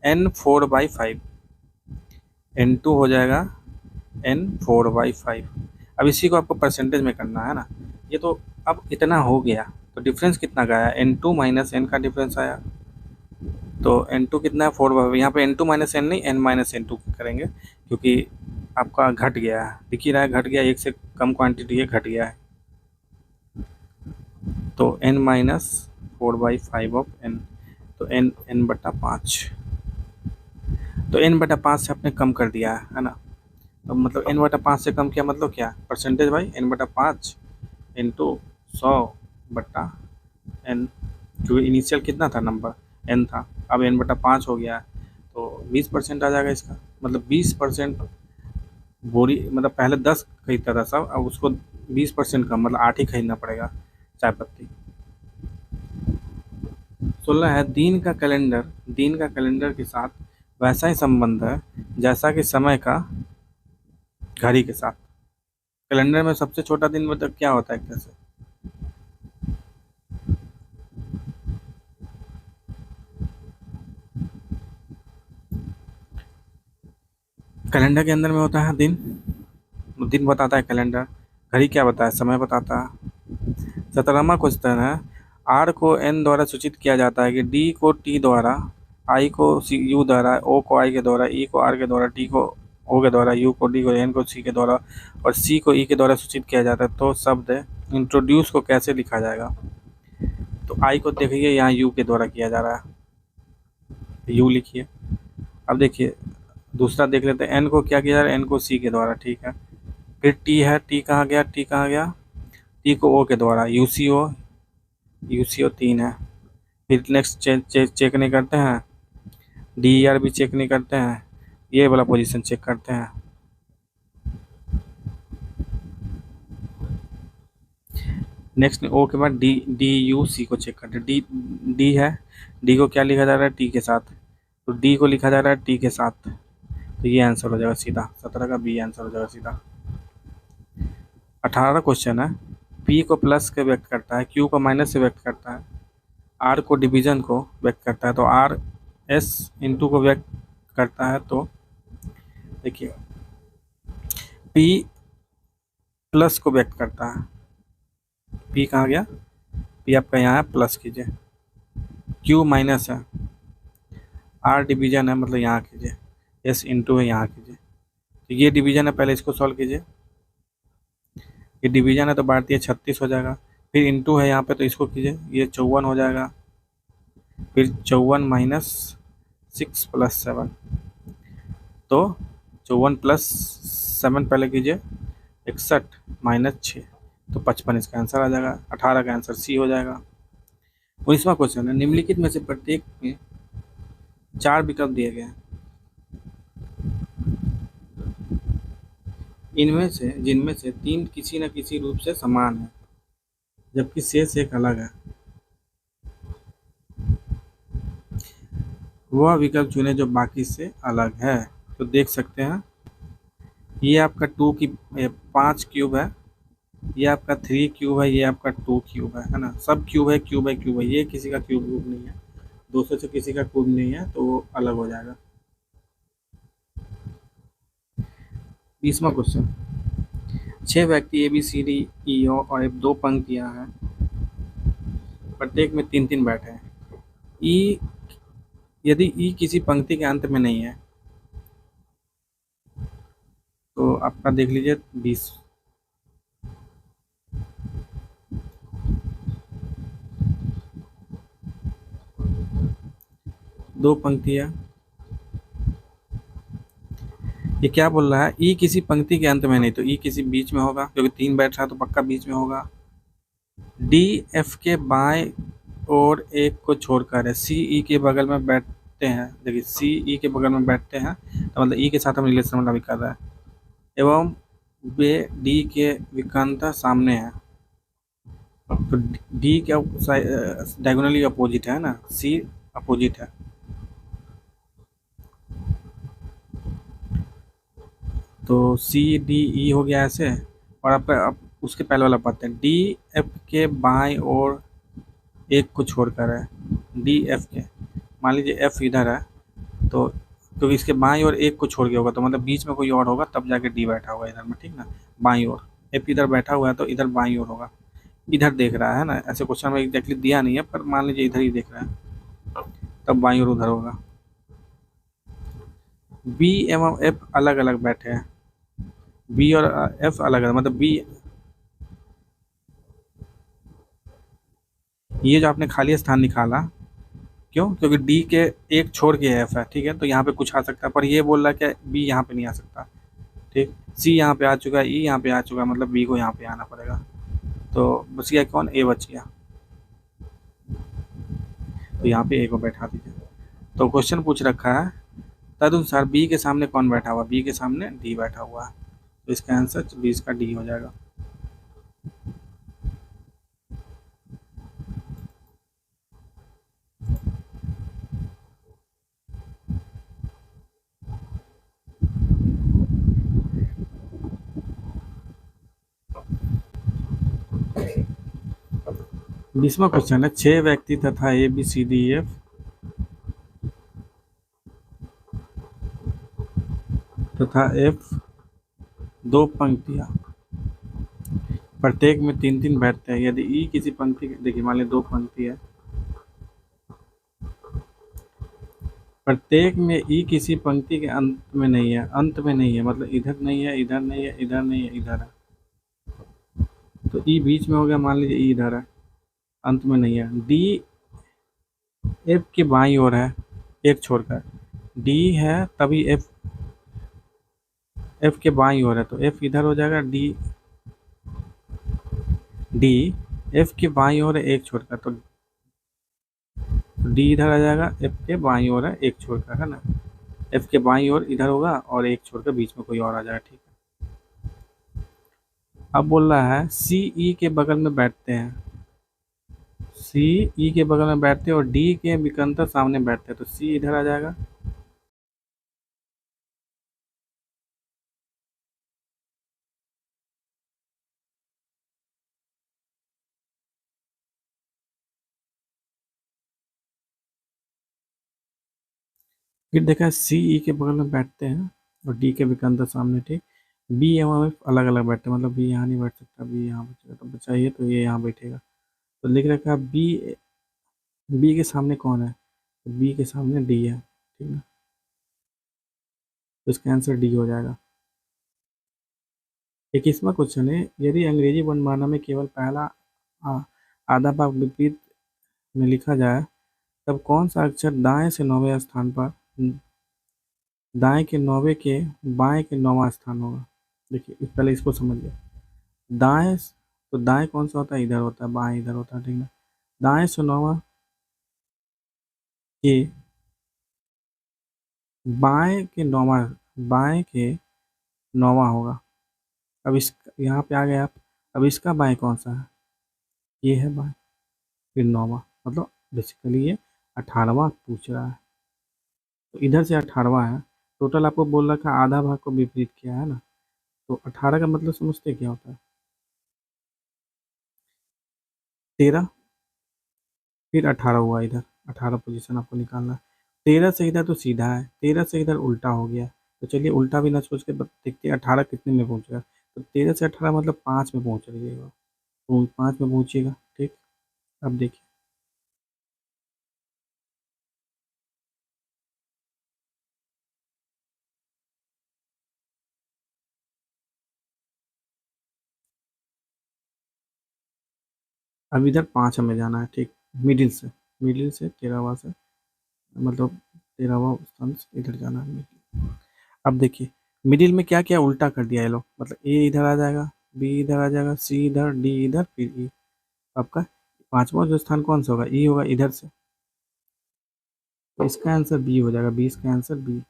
N4/5, N2 हो जाएगा N4/5। अब इसी को आपको परसेंटेज में करना है ना, ये तो अब इतना हो गया, तो डिफरेंस कितना का आया, N2 माइनस एन का डिफरेंस आया, तो N2 कितना है 4/5, यहाँ पे N2 माइनस एन नहीं N-N करेंगे, क्योंकि आपका घट गया है, दिख ही रहा है घट गया, एक से कम क्वांटिटी है, घट गया है, तो N-4/5 ऑफ N, तो N/5, तो N/5 से आपने कम कर दिया है ना, तो मतलब N/5 से कम किया मतलब क्या, percentage by N/5 into 100/N, क्योंकि इनिशियल कितना था नंबर N था, अब N/5 हो गया है, तो 20% आ जाएगा इसका, मतलब 20% बोरी, मतलब पहले 10 खरीदता था सब, अब उसको 20% कम, मतलब 8 ही खरीदना पड़ेगा चाय पत्ती। 16 है, दिन का कैलेंडर के साथ वैसा ही संबंध है जैसा कि समय का घड़ी के साथ। कैलेंडर में सबसे छोटा दिन मतलब क्या होता है, कैसे, कैलेंडर के अंदर में होता है दिन बताता है कैलेंडर, घड़ी क्या बताता है, समय बताता है। 17वां क्वेश्चन है, आर को एन द्वारा सूचित किया जाता है कि डी को टी द्वारा, आई को यू द्वारा, ओ को आई के द्वारा, ई को आर के द्वारा, टी को ओ के द्वारा, यू को डी को, एन को सी के द्वारा और सी को ई के द्वारा सूचित किया जाता है, तो शब्द इंट्रोड्यूस को कैसे लिखा जाएगा? तो आई को देखिए यहाँ यू के द्वारा किया जा रहा है, यू लिखिए। अब देखिए दूसरा देख लेते हैं, एन को क्या किया जा रहा है, एन को सी के द्वारा, ठीक है। फिर टी है, टी कहाँ गया, टी कहाँ गया, टी को ओ के द्वारा, यूसीओ, यूसीओ 3 है। फिर नेक्स्ट चेक नहीं करते हैं, डी आर भी चेक नहीं करते हैं, ये वाला पोजीशन चेक करते हैं। नेक्स्ट ओ के बाद डी डी यू सी को चेक करते हैं, डी डी है, डी को क्या लिखा जा रहा है, टी के साथ, तो डी को लिखा जा रहा है टी के साथ, तो ये आंसर हो जाएगा सीधा, 17 का बी आंसर हो जाएगा सीधा। 18 क्वेश्चन है, पी को प्लस के व्यक्त करता है, क्यू को माइनस से व्यक्त करता है, आर को डिवीजन को व्यक्त करता है, तो आर एस इंटू को व्यक्त करता है, तो देखिए पी प्लस को व्यक्त करता है, पी कहाँ गया, पी आपका यहाँ है, प्लस कीजिए, क्यू माइनस है, आर डिवीजन है मतलब यहाँ कीजिए, एस इंटू है यहाँ कीजिए, तो ये डिवीजन है, पहले इसको सॉल्व कीजिए, ये डिवीजन है तो भारतीय 36 हो जाएगा, फिर इंटू है यहाँ पे तो इसको कीजिए, ये 54 हो जाएगा, फिर 54 माइनस 6 प्लस 7, तो 54 प्लस 7 पहले कीजिए, 61 माइनस 6, तो 55 इसका आंसर आ जाएगा, 18 का आंसर सी हो जाएगा। 19वां क्वेश्चन है, निम्नलिखित में से प्रत्येक में 4 विकल्प दिए गए हैं, इनमें से जिनमें से 3 किसी न किसी रूप से समान है जबकि शेष एक अलग है, वह विकल्प चुने जो बाकी से अलग है। तो देख सकते हैं ये आपका 5 क्यूब है, ये आपका 3 क्यूब है, ये आपका 2 क्यूब है ना, सब क्यूब है, क्यूब है, क्यूब है, ये किसी का क्यूब नहीं है, 200 से किसी का क्यूब नहीं है, तो वो अलग हो जाएगा। 20वां क्वेश्चन, 6 व्यक्ति ए बी सी डी ई और 2 पंक्तियां हैं, प्रत्येक में 3-3 बैठे हैं, ई यदि ई किसी पंक्ति के अंत में नहीं है तो आपका देख लीजिए 20, दो पंक्तियां, ये क्या बोल रहा है, ई किसी पंक्ति के अंत में नहीं, तो ई किसी बीच में होगा, क्योंकि 3 बैठ रहा है तो पक्का बीच में होगा। डी एफ के बाएं और एक को छोड़कर है, सी ई के बगल में बैठते हैं, देखिए सी ई के बगल में बैठते हैं, तो मतलब ई के साथ हम रिलेशन वाला भी कर रहा है, एवं वे डी के विकर्णता सामने है, तो डी क्या डायगोनली अपोजिट है ना, सी अपोजिट है, तो सी डी ई हो गया ऐसे, और आपका अब उसके पहले वाला पढ़ते हैं, डी एफ के बाएं और एक को छोड़कर है, डी एफ के, मान लीजिए एफ इधर है, तो क्योंकि इसके बाईं ओर एक को छोड़ के होगा, तो मतलब बीच में कोई और होगा तब जाके डी बैठा होगा इधर में, ठीक ना, बाईं ओर, एफ इधर बैठा हुआ है तो इधर बाईं ओर होगा, इधर देख रहा है ना, ऐसे क्वेश्चन में एग्जैक्टली दिया नहीं है पर मान लीजिए इधर ही देख रहा है, तब बाईं ओर उधर होगा। बी एवं एफ अलग अलग बैठे हैं, बी और एफ अलग अलग, मतलब बी, ये जो आपने खाली स्थान निकाला, क्यों, क्योंकि डी के एक छोड़ के एफ है, ठीक है, तो यहाँ पे कुछ आ सकता है, पर ये बोल रहा है कि बी यहाँ पे नहीं आ सकता, ठीक, सी यहाँ पे आ चुका है, ई यहाँ पे आ चुका है, मतलब बी को यहाँ पे आना पड़ेगा, तो बच गया कौन, ए बच गया, तो यहाँ पे ए को बैठा दीजिए। तो क्वेश्चन पूछ रखा है तदनुसार बी के सामने कौन बैठा हुआ, बी के सामने डी बैठा हुआ है, तो इसका आंसर 20 का डी हो जाएगा। बीसवां क्वेश्चन है, 6 व्यक्ति तथा A B C D F तथा एफ 2 पंक्तियां, प्रत्येक में 3-3 बैठते हैं, यदि ई किसी पंक्ति, देखिए मान लीजिए 2 पंक्ति है, प्रत्येक में ई किसी पंक्ति के अंत में नहीं है, अंत में नहीं है, मतलब इधर नहीं है, इधर नहीं है, इधर नहीं है, इधर है। तो ई बीच में हो गया, मान लीजिए ई इधर है, अंत में नहीं है। डी एफ के बाईं ओर है, एक छोड़कर। डी है तभी एफ, एफ के बाईं ओर है, तो एफ इधर हो जाएगा। डी, डी एफ के बाईं ओर है एक छोड़कर, तो डी इधर आ जाएगा, एफ के बाईं ओर है एक छोड़कर, है ना। एफ के बाईं ओर इधर होगा और एक छोड़कर बीच में कोई और आ जाएगा, ठीक है। अब बोल रहा है सी ई के बगल में बैठते हैं, सी ई के बगल में बैठते हैं और डी के विकर्णता सामने बैठते हैं, तो सी इधर आ जाएगा। फिर देखा सी ई के बगल में बैठते हैं और डी के विकर्णता सामने, ठीक। बी एवं एफ अलग अलग बैठते हैं, मतलब बी यहाँ नहीं बैठ सकता, बी यहाँ बैठेगा, तो बचाइए तो ये यहाँ बैठेगा। तो लिख रखा है बी, बी के सामने कौन है, बी के सामने डी है, ठीक है। तो इसका आंसर डी हो जाएगा। 21वां क्वेश्चन है, यदि अंग्रेजी वर्णमाला में केवल पहला आ- आधा भाग विपरीत में लिखा जाए, तब कौन सा अक्षर दाएं से 9वें स्थान पर, दाएं के 9वें के बाएं के 9वां स्थान होगा। देखिए पहले इसको समझिए। दाएं, तो दाएं कौन सा होता है, इधर होता है, बाएं इधर होता है, ठीक है। दाएं से 9वां के बाएं के 9वां, बाएं के 9वां होगा। अब इस यहाँ पे आ गए आप। अब इसका बाएं कौन सा है, ये है बाएं, फिर 9वां, मतलब बेसिकली ये 18वां पूछ रहा है। तो इधर से 18वां है। टोटल आपको बोल रखा है आधा भाग को विपरीत किया है ना। तो 18 का मतलब समझते क्या होता है, 13, फिर 18 हुआ इधर, 18 पोजीशन आपको निकालना है। 13 से इधर तो सीधा है, 13 से इधर उल्टा हो गया। तो चलिए उल्टा भी ना सोच के देखते हैं 18 कितने में पहुंच रहा है। तो 13 से 18 मतलब 5 में पहुंच रहिएगा, तो 5 में पहुंचिएगा, ठीक। अब देखिए, अब इधर 5 हमें जाना है, ठीक। मिडिल से, मिडिल से 13वां से, मतलब 13वां स्थान से इधर जाना है मिडिल। अब देखिए मिडिल में क्या क्या उल्टा कर दिया ये लोग, मतलब ए इधर आ जाएगा, बी इधर आ जाएगा, सी इधर, डी इधर, फिर ई। आपका पांचवा जो स्थान कौन सा होगा, ई होगा इधर से। तो इसका आंसर बी हो जाएगा, 20 का आंसर बी।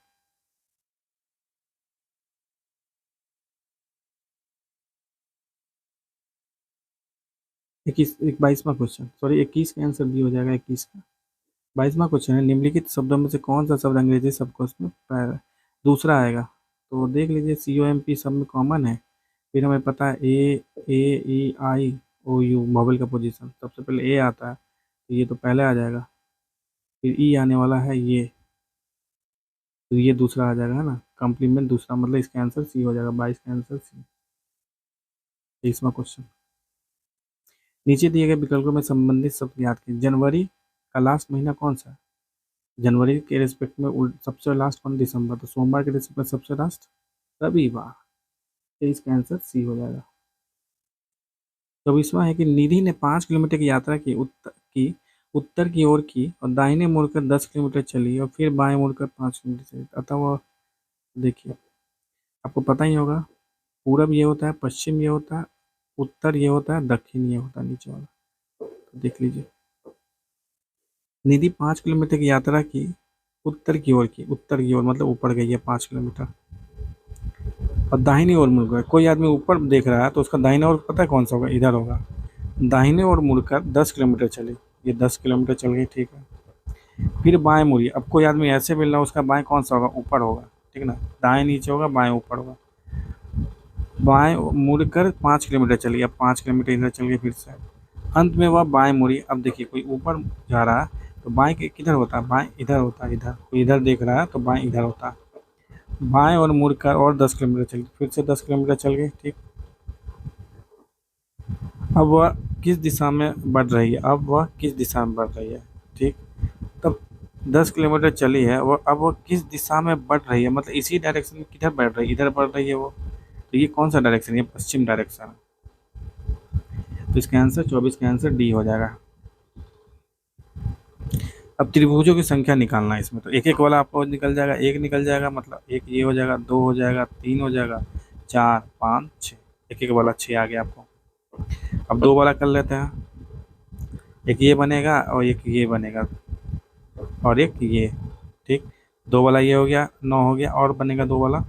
इक्कीस, 22वां क्वेश्चन, सॉरी 21 का आंसर बी हो जाएगा, 21 का। 22वां क्वेश्चन है, निम्नलिखित शब्दों में से कौन सा शब्द अंग्रेजी शब्दकोश में दूसरा आएगा। तो देख लीजिए सी ओ एम पी सब में कॉमन है। फिर हमें पता है ए ई आई ओ यू वोवेल का पोजीशन, सबसे पहले ए आता है, तो ये तो पहले आ जाएगा। फिर ई आने वाला है ये, तो ये दूसरा आ जाएगा, है ना, कॉम्प्लीमेंट दूसरा, मतलब इसका आंसर सी हो जाएगा, 22 का आंसर सी। 23वां क्वेश्चन, नीचे दिए गए विकल्पों में संबंधित शब्द याद कीजिए। जनवरी का लास्ट महीना कौन सा है, जनवरी के रिस्पेक्ट में सबसे लास्ट कौन, दिसंबर, तो सोमवार के रिस्पेक्ट में सबसे लास्ट रविवार। तो इसका आंसर सी हो जाएगा। 24वां है कि निधि ने 5 किलोमीटर की यात्रा उत्तर की ओर की और दाहिने मुड़कर 10 किलोमीटर चली और फिर बाएं मुड़कर 5 किलोमीटर चली, अतः वह, देखिए आपको पता ही होगा, पूरब ये होता है, पश्चिम ये होता है, उत्तर ये होता है, दक्षिण ये होता है नीचे वाला। तो देख लीजिए, निधि 5 किलोमीटर की यात्रा की उत्तर की ओर की, उत्तर की ओर मतलब ऊपर गई है 5 किलोमीटर, और दाहिनी ओर मुड़ गए। कोई आदमी ऊपर देख रहा है तो उसका दाहिना ओर पता है कौन सा होगा, इधर होगा। दाहिने ओर मुड़कर 10 किलोमीटर चली, ये 10 किलोमीटर चल गई, ठीक है। फिर बाएं मुड़ी, अब कोई आदमी ऐसे मिल रहा है, उसका बाएं कौन सा होगा, ऊपर होगा, ठीक है ना। दाएं नीचे होगा, बाएं ऊपर होगा। बाएं मुड़कर 5 किलोमीटर चली, अब 5 किलोमीटर इधर चल गई फिर से। अंत में वह बाएं मुड़ी। अब देखिए कोई ऊपर जा रहा है तो बाएं किधर होता है, बाएं इधर होता है, इधर कोई इधर देख रहा है तो बाएं इधर होता है। बाएं और मुड़कर और 10 किलोमीटर चल, फिर से 10 किलोमीटर चल गई, ठीक। अब वह किस दिशा में बढ़ रही है, अब वह किस दिशा में बढ़ रही है, ठीक। तब 10 किलोमीटर चली है वो, अब वो किस दिशा में बढ़ रही है, मतलब इसी डायरेक्शन में किधर बढ़ रही है, इधर बढ़ रही है वो। तो ये कौन सा डायरेक्शन है, ये पश्चिम डायरेक्शन है। तो इसका आंसर 24 का आंसर डी हो जाएगा। अब त्रिभुजों की संख्या निकालना है इसमें, तो एक एक वाला आपको निकल जाएगा, एक निकल जाएगा, मतलब एक ये हो जाएगा, दो हो जाएगा, तीन हो जाएगा, चार, पाँच, छः। एक एक वाला छः आ गया आपको। अब दो वाला कर लेते हैं, एक ये बनेगा और एक ये बनेगा और एक ये। ठीक, दो वाला ये हो गया, 9 हो गया, और बनेगा दो वाला।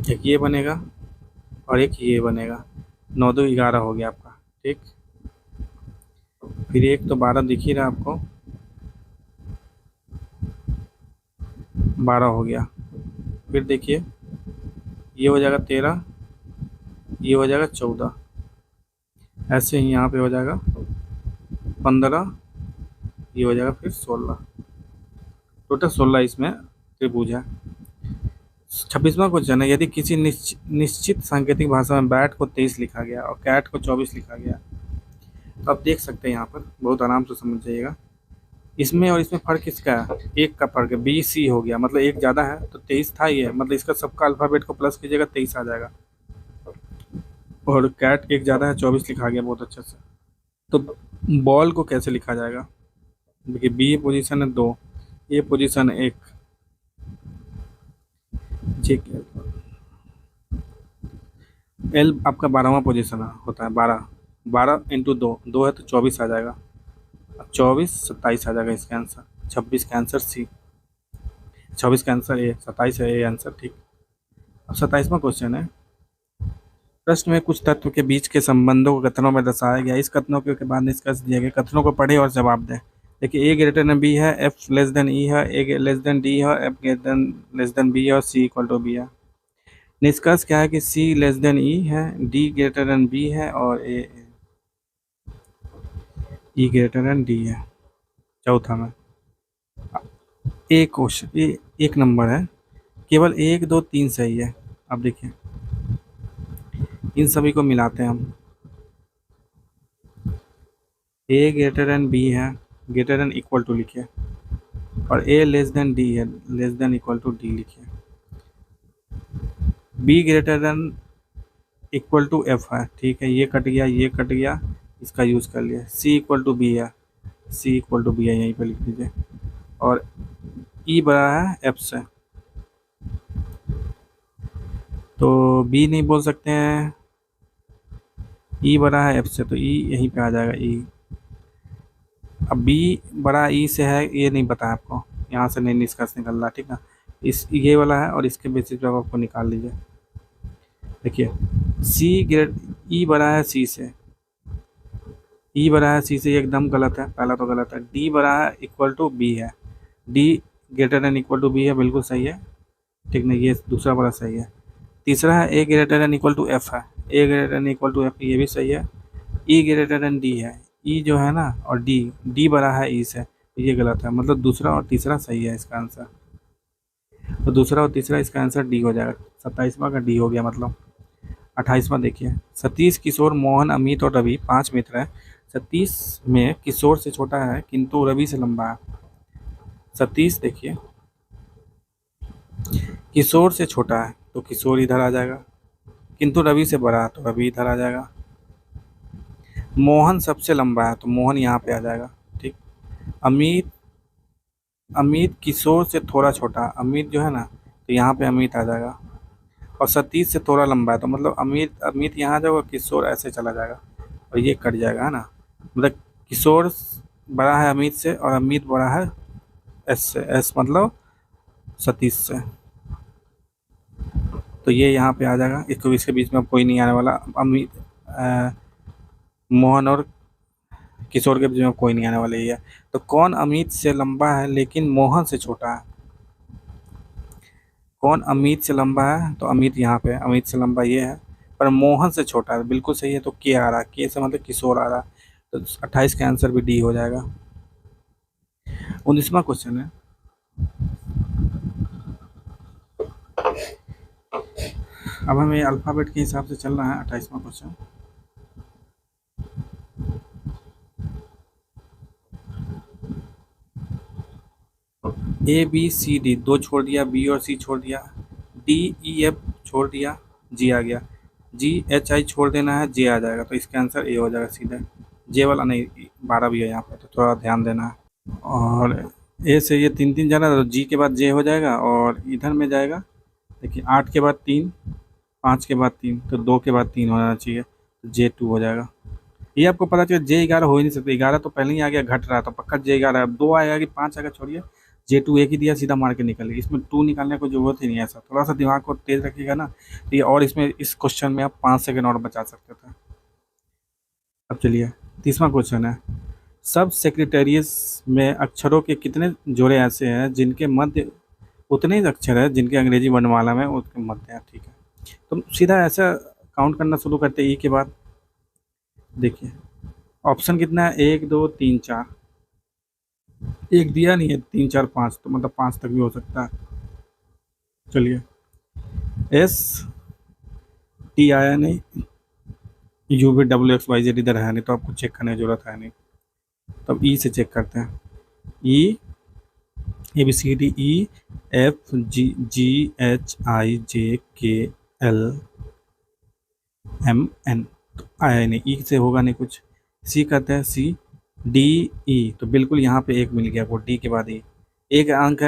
एक ये बनेगा और एक ये बनेगा, 9 दो 11 हो गया आपका। ठीक, फिर एक तो 12 दिख ही रहा आपको, 12 हो गया। फिर देखिए, ये हो जाएगा 13, ये हो जाएगा 14, ऐसे ही यहाँ पे हो जाएगा 15, ये हो जाएगा फिर 16। टोटल 16 इसमें त्रिभुज है। 26वां क्वेश्चन है, यदि किसी निश्चित सांकेतिक भाषा में बैट को 23 लिखा गया और कैट को 24 लिखा गया, तो आप देख सकते हैं यहाँ पर, बहुत आराम से समझ जाइएगा। इसमें और इसमें फर्क किसका है, एक का फर्क है, बी सी हो गया, मतलब एक ज़्यादा है तो 23 था ही है, मतलब इसका सबका अल्फ़ाबेट को प्लस कीजिएगा 23 आ जाएगा। और कैट एक ज़्यादा है, 24 लिखा गया बहुत अच्छे से। तो बॉल को कैसे लिखा जाएगा, देखिए बी पोजीशन है 2, ए पोजीशन 1, ठीक है। एल आपका 12वां पोजीशन होता है, 12, 12 इंटू 2, 2 है तो 24 आ जाएगा। अब 24, 27 आ जाएगा इसका आंसर। 26 का आंसर सी, 26 का आंसर ए, 27 है ए आंसर। ठीक, अब 27वां क्वेश्चन है, प्रश्न में कुछ तत्व के बीच के संबंधों को कथनों में दर्शाया गया, इस कथनों के बाद निष्कर्ष दिए गए, कथनों को पढ़े और जवाब दें। देखिए, ए ग्रेटर देन बी है, एफ लेस देन ई है, ए लेस देन डी है, F greater less than B है और सी इक्वल टू बी है। निष्कर्ष क्या है कि सी लेस देन ई है, डी ग्रेटर देन बी है और ए ई ग्रेटर देन डी है। चौथा में एक क्वेश्चन, एक नंबर है, केवल 1 2 3 सही है। अब देखिए, इन सभी को मिलाते हैं हम, ए ग्रेटर देन बी है, ग्रेटर देन इक्वल टू लिखिए, और ए लेस देन डी है, less than equal to D लिखिए। B greater than equal to F है, ठीक है, ये कट गया, ये कट गया, इसका यूज़ कर लिया। सी इक्वल टू बी है, सी इक्वल टू बी है, यहीं पे लिख दीजिए। और ई बड़ा है एफ से, तो बी नहीं बोल सकते हैं, ई बड़ा है एफ से, तो ई यहीं पे आ जाएगा ई। अब बी बड़ा ई से है, ये नहीं पता है आपको, यहाँ से नहीं निष्कर्ष निकल रहा, ठीक है। इस ये वाला है और इसके बेसिस पे आप आपको निकाल लीजिए। देखिए, सी ग्रेड ई बड़ा है सी से, ई बड़ा है सी से, ये एकदम गलत है, पहला तो गलत है। डी बड़ा है इक्वल टू बी है, D greater than equal to B है, बिल्कुल सही है, ठीक नहीं, ये दूसरा बड़ा सही है। तीसरा है A greater than equal to F है, A greater than equal to F, ये भी सही है। ई ग्रेटर देन डी है, ई जो है ना, और डी, डी बड़ा है ई से, ये गलत है, मतलब दूसरा और तीसरा सही है इसका आंसर। तो दूसरा और तीसरा इसका आंसर डी हो जाएगा। 27वां का डी हो गया मतलब। 28वां देखिए, सतीश, किशोर, मोहन, अमित और रवि 5 मित्र हैं। सतीश में किशोर से छोटा है किंतु रवि से लंबा है। सतीश देखिए, किशोर से छोटा है तो किशोर इधर आ जाएगा, किंतु रवि से बड़ा है तो रवि इधर आ जाएगा। मोहन सबसे लंबा है तो मोहन यहाँ पे आ जाएगा। ठीक, अमित, अमित किशोर से थोड़ा छोटा, अमित जो है ना, तो यहाँ पे अमित आ जाएगा। और सतीश से थोड़ा लंबा है तो मतलब अमित, अमित यहाँ जाएगा, किशोर ऐसे चला जाएगा और ये कट जाएगा, है ना। मतलब किशोर बड़ा है अमित से और अमित बड़ा है एस से, एस मतलब सतीश से, तो ये यहाँ पे आ जाएगा। इसको, इसके बीच में अब कोई नहीं आने वाला, अमित मोहन और किशोर के बीच में कोई नहीं आने वाला, ये है। तो कौन अमित से लंबा है लेकिन मोहन से छोटा है, कौन अमित से लंबा है, तो अमित यहाँ पे, अमित से लंबा ये है, पर मोहन से छोटा है, बिल्कुल सही है। तो के आ रहा है, के से मतलब किशोर आ रहा है, तो 28 का आंसर भी डी हो जाएगा। 19वां क्वेश्चन है, अब हमें अल्फ़ाबेट के हिसाब से चलना है। 28वां question. A B C D दो छोड़ दिया, बी और सी छोड़ दिया, डी ई एफ छोड़ दिया, जी आ गया, जी एच आई छोड़ देना है, जे आ जाएगा। तो इसका आंसर ए हो जाएगा सीधा। जे वाला नहीं, 12 भी है यहाँ पे, तो थोड़ा ध्यान देना है। और ए से ये तीन तीन जाना, तो जी के बाद जे हो जाएगा, और इधर में जाएगा। देखिए 8 के बाद 3, 5 के बाद 3, तो 2 के बाद 3 होना चाहिए, तो जे 2 हो जाएगा। ये आपको पता चला जे 11 हो ही नहीं सकता, 11 तो पहले ही आ गया, घट रहा था, पक्का जे 11 है। अब 2 आएगा कि 5 आएगा, छोड़िए। जे 2 एक ही दिया, सीधा मार के निकल गया। इसमें 2 निकालने की जरूरत ही नहीं है। ऐसा थोड़ा सा दिमाग को तेज रखिएगा ना, तो ये और इसमें इस क्वेश्चन में आप 5 सेकंड और बचा सकते थे। अब चलिए 30वां क्वेश्चन है। सब सेक्रेटेरिएट्स में अक्षरों के कितने जोड़े ऐसे हैं जिनके मध्य उतने ही अक्षर है जिनके अंग्रेजी वर्णमाला में उसके मध्य है। ठीक है, तो सीधा ऐसा काउंट करना शुरू करते हैं ई के बाद। देखिए ऑप्शन कितना है, 1 2 3 4, एक दिया नहीं है, 3 4 5, तो मतलब 5 तक भी हो सकता है। चलिए एस टी आया नहीं, यू भी डब्ल्यू एक्स वाई जेड इधर है नहीं, तो आपको चेक करने की जरूरत है नहीं। तब ई से चेक करते हैं। E A B C D E F G G H I J K L M N, तो आया नहीं, ई से होगा नहीं कुछ। सी करते हैं, सी डी ई, तो बिल्कुल यहाँ पे एक मिल गया आपको, डी के बाद ई। एक अंक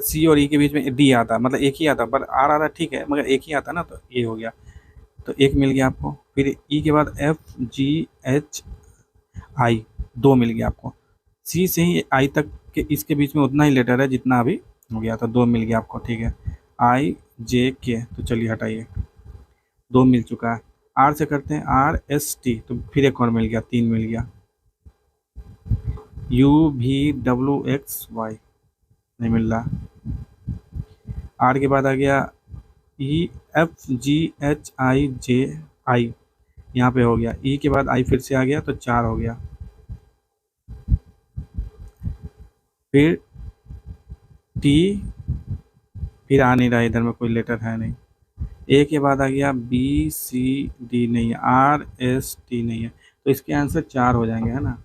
सी और ई के बीच में डी आता, मतलब एक ही आता, पर आर आ रहा ठीक है, मगर एक ही आता ना, तो ये हो गया, तो एक मिल गया आपको। फिर ई के बाद एफ जी एच आई, दो मिल गया आपको। सी से ही आई तक के इसके बीच में उतना ही लेटर है जितना अभी हो गया, तो दो मिल गया आपको। ठीक है, आई जे के, तो चलिए हटाइए, दो मिल चुका है। आर से करते हैं, आर एस टी, तो फिर एक और मिल गया, तीन मिल गया। यू भी डब्ल्यू एक्स वाई, नहीं मिल रहा। आर के बाद आ गया ई एफ जी एच आई जे आई, यहाँ पे हो गया। ई के बाद आई फिर से आ गया, तो चार हो गया। फिर टी, फिर आ नहीं रहा, इधर में कोई लेटर है नहीं। ए के बाद आ गया बी सी डी, नहीं है। आर एस टी नहीं है, तो इसके आंसर चार हो जाएंगे, है ना।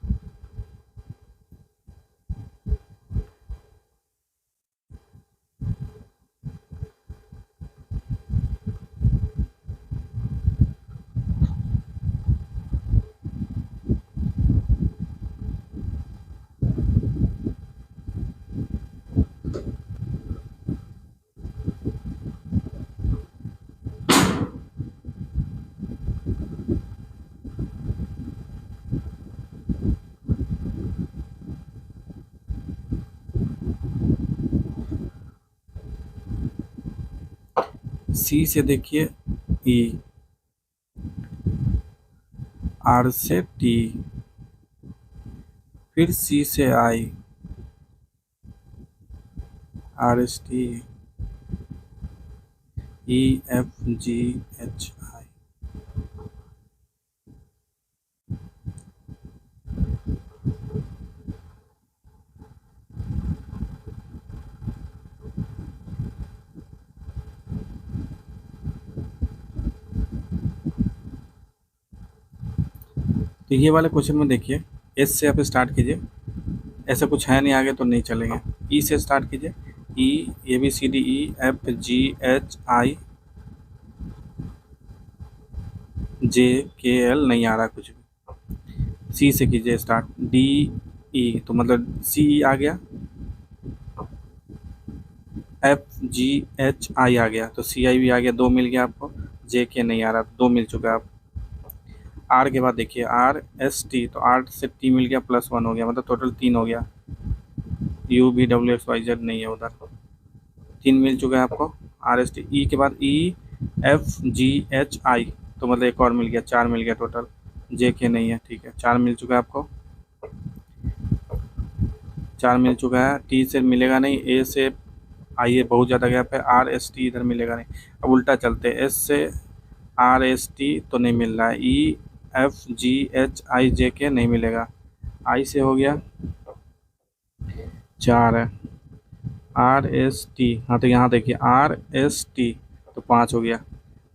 सी से देखिए ई, आर से टी, फिर सी से I, R S T, E F G H I. तो ये वाले क्वेश्चन में देखिए, एस से आप स्टार्ट कीजिए, ऐसा कुछ है नहीं आगे, तो नहीं चलेंगे। ई से स्टार्ट कीजिए, E A B C D E F G H I J K L, नहीं आ रहा कुछ भी। सी से कीजिए स्टार्ट, डी ई, तो मतलब सी ई आ गया। एफ जी एच आई आ गया, तो सी आई भी आ गया, दो मिल गया आपको। जे के नहीं आ रहा, दो मिल चुका है आप। आर के बाद देखिए, आर एस टी, तो आर से टी मिल गया, प्लस वन हो गया, मतलब टोटल तीन हो गया। यू भी डब्ल्यू एक्स वाई जेड नहीं है उधर, तीन मिल चुका है आपको। आर एस टी, ई के बाद ई एफ जी एच आई, तो मतलब एक और मिल गया, चार मिल गया टोटल। जे के नहीं है, ठीक है, चार मिल चुका है आपको, चार मिल चुका है। टी से मिलेगा नहीं, ए से आई है, बहुत ज़्यादा गैप है। आर एस टी इधर मिलेगा नहीं। अब उल्टा चलते, एस से आर एस टी तो नहीं मिल रहा है। ई F G H I J के नहीं मिलेगा। आई से हो गया, चार है। आर एस टी, हाँ तो यहाँ देखिए आर एस टी, तो पाँच हो गया।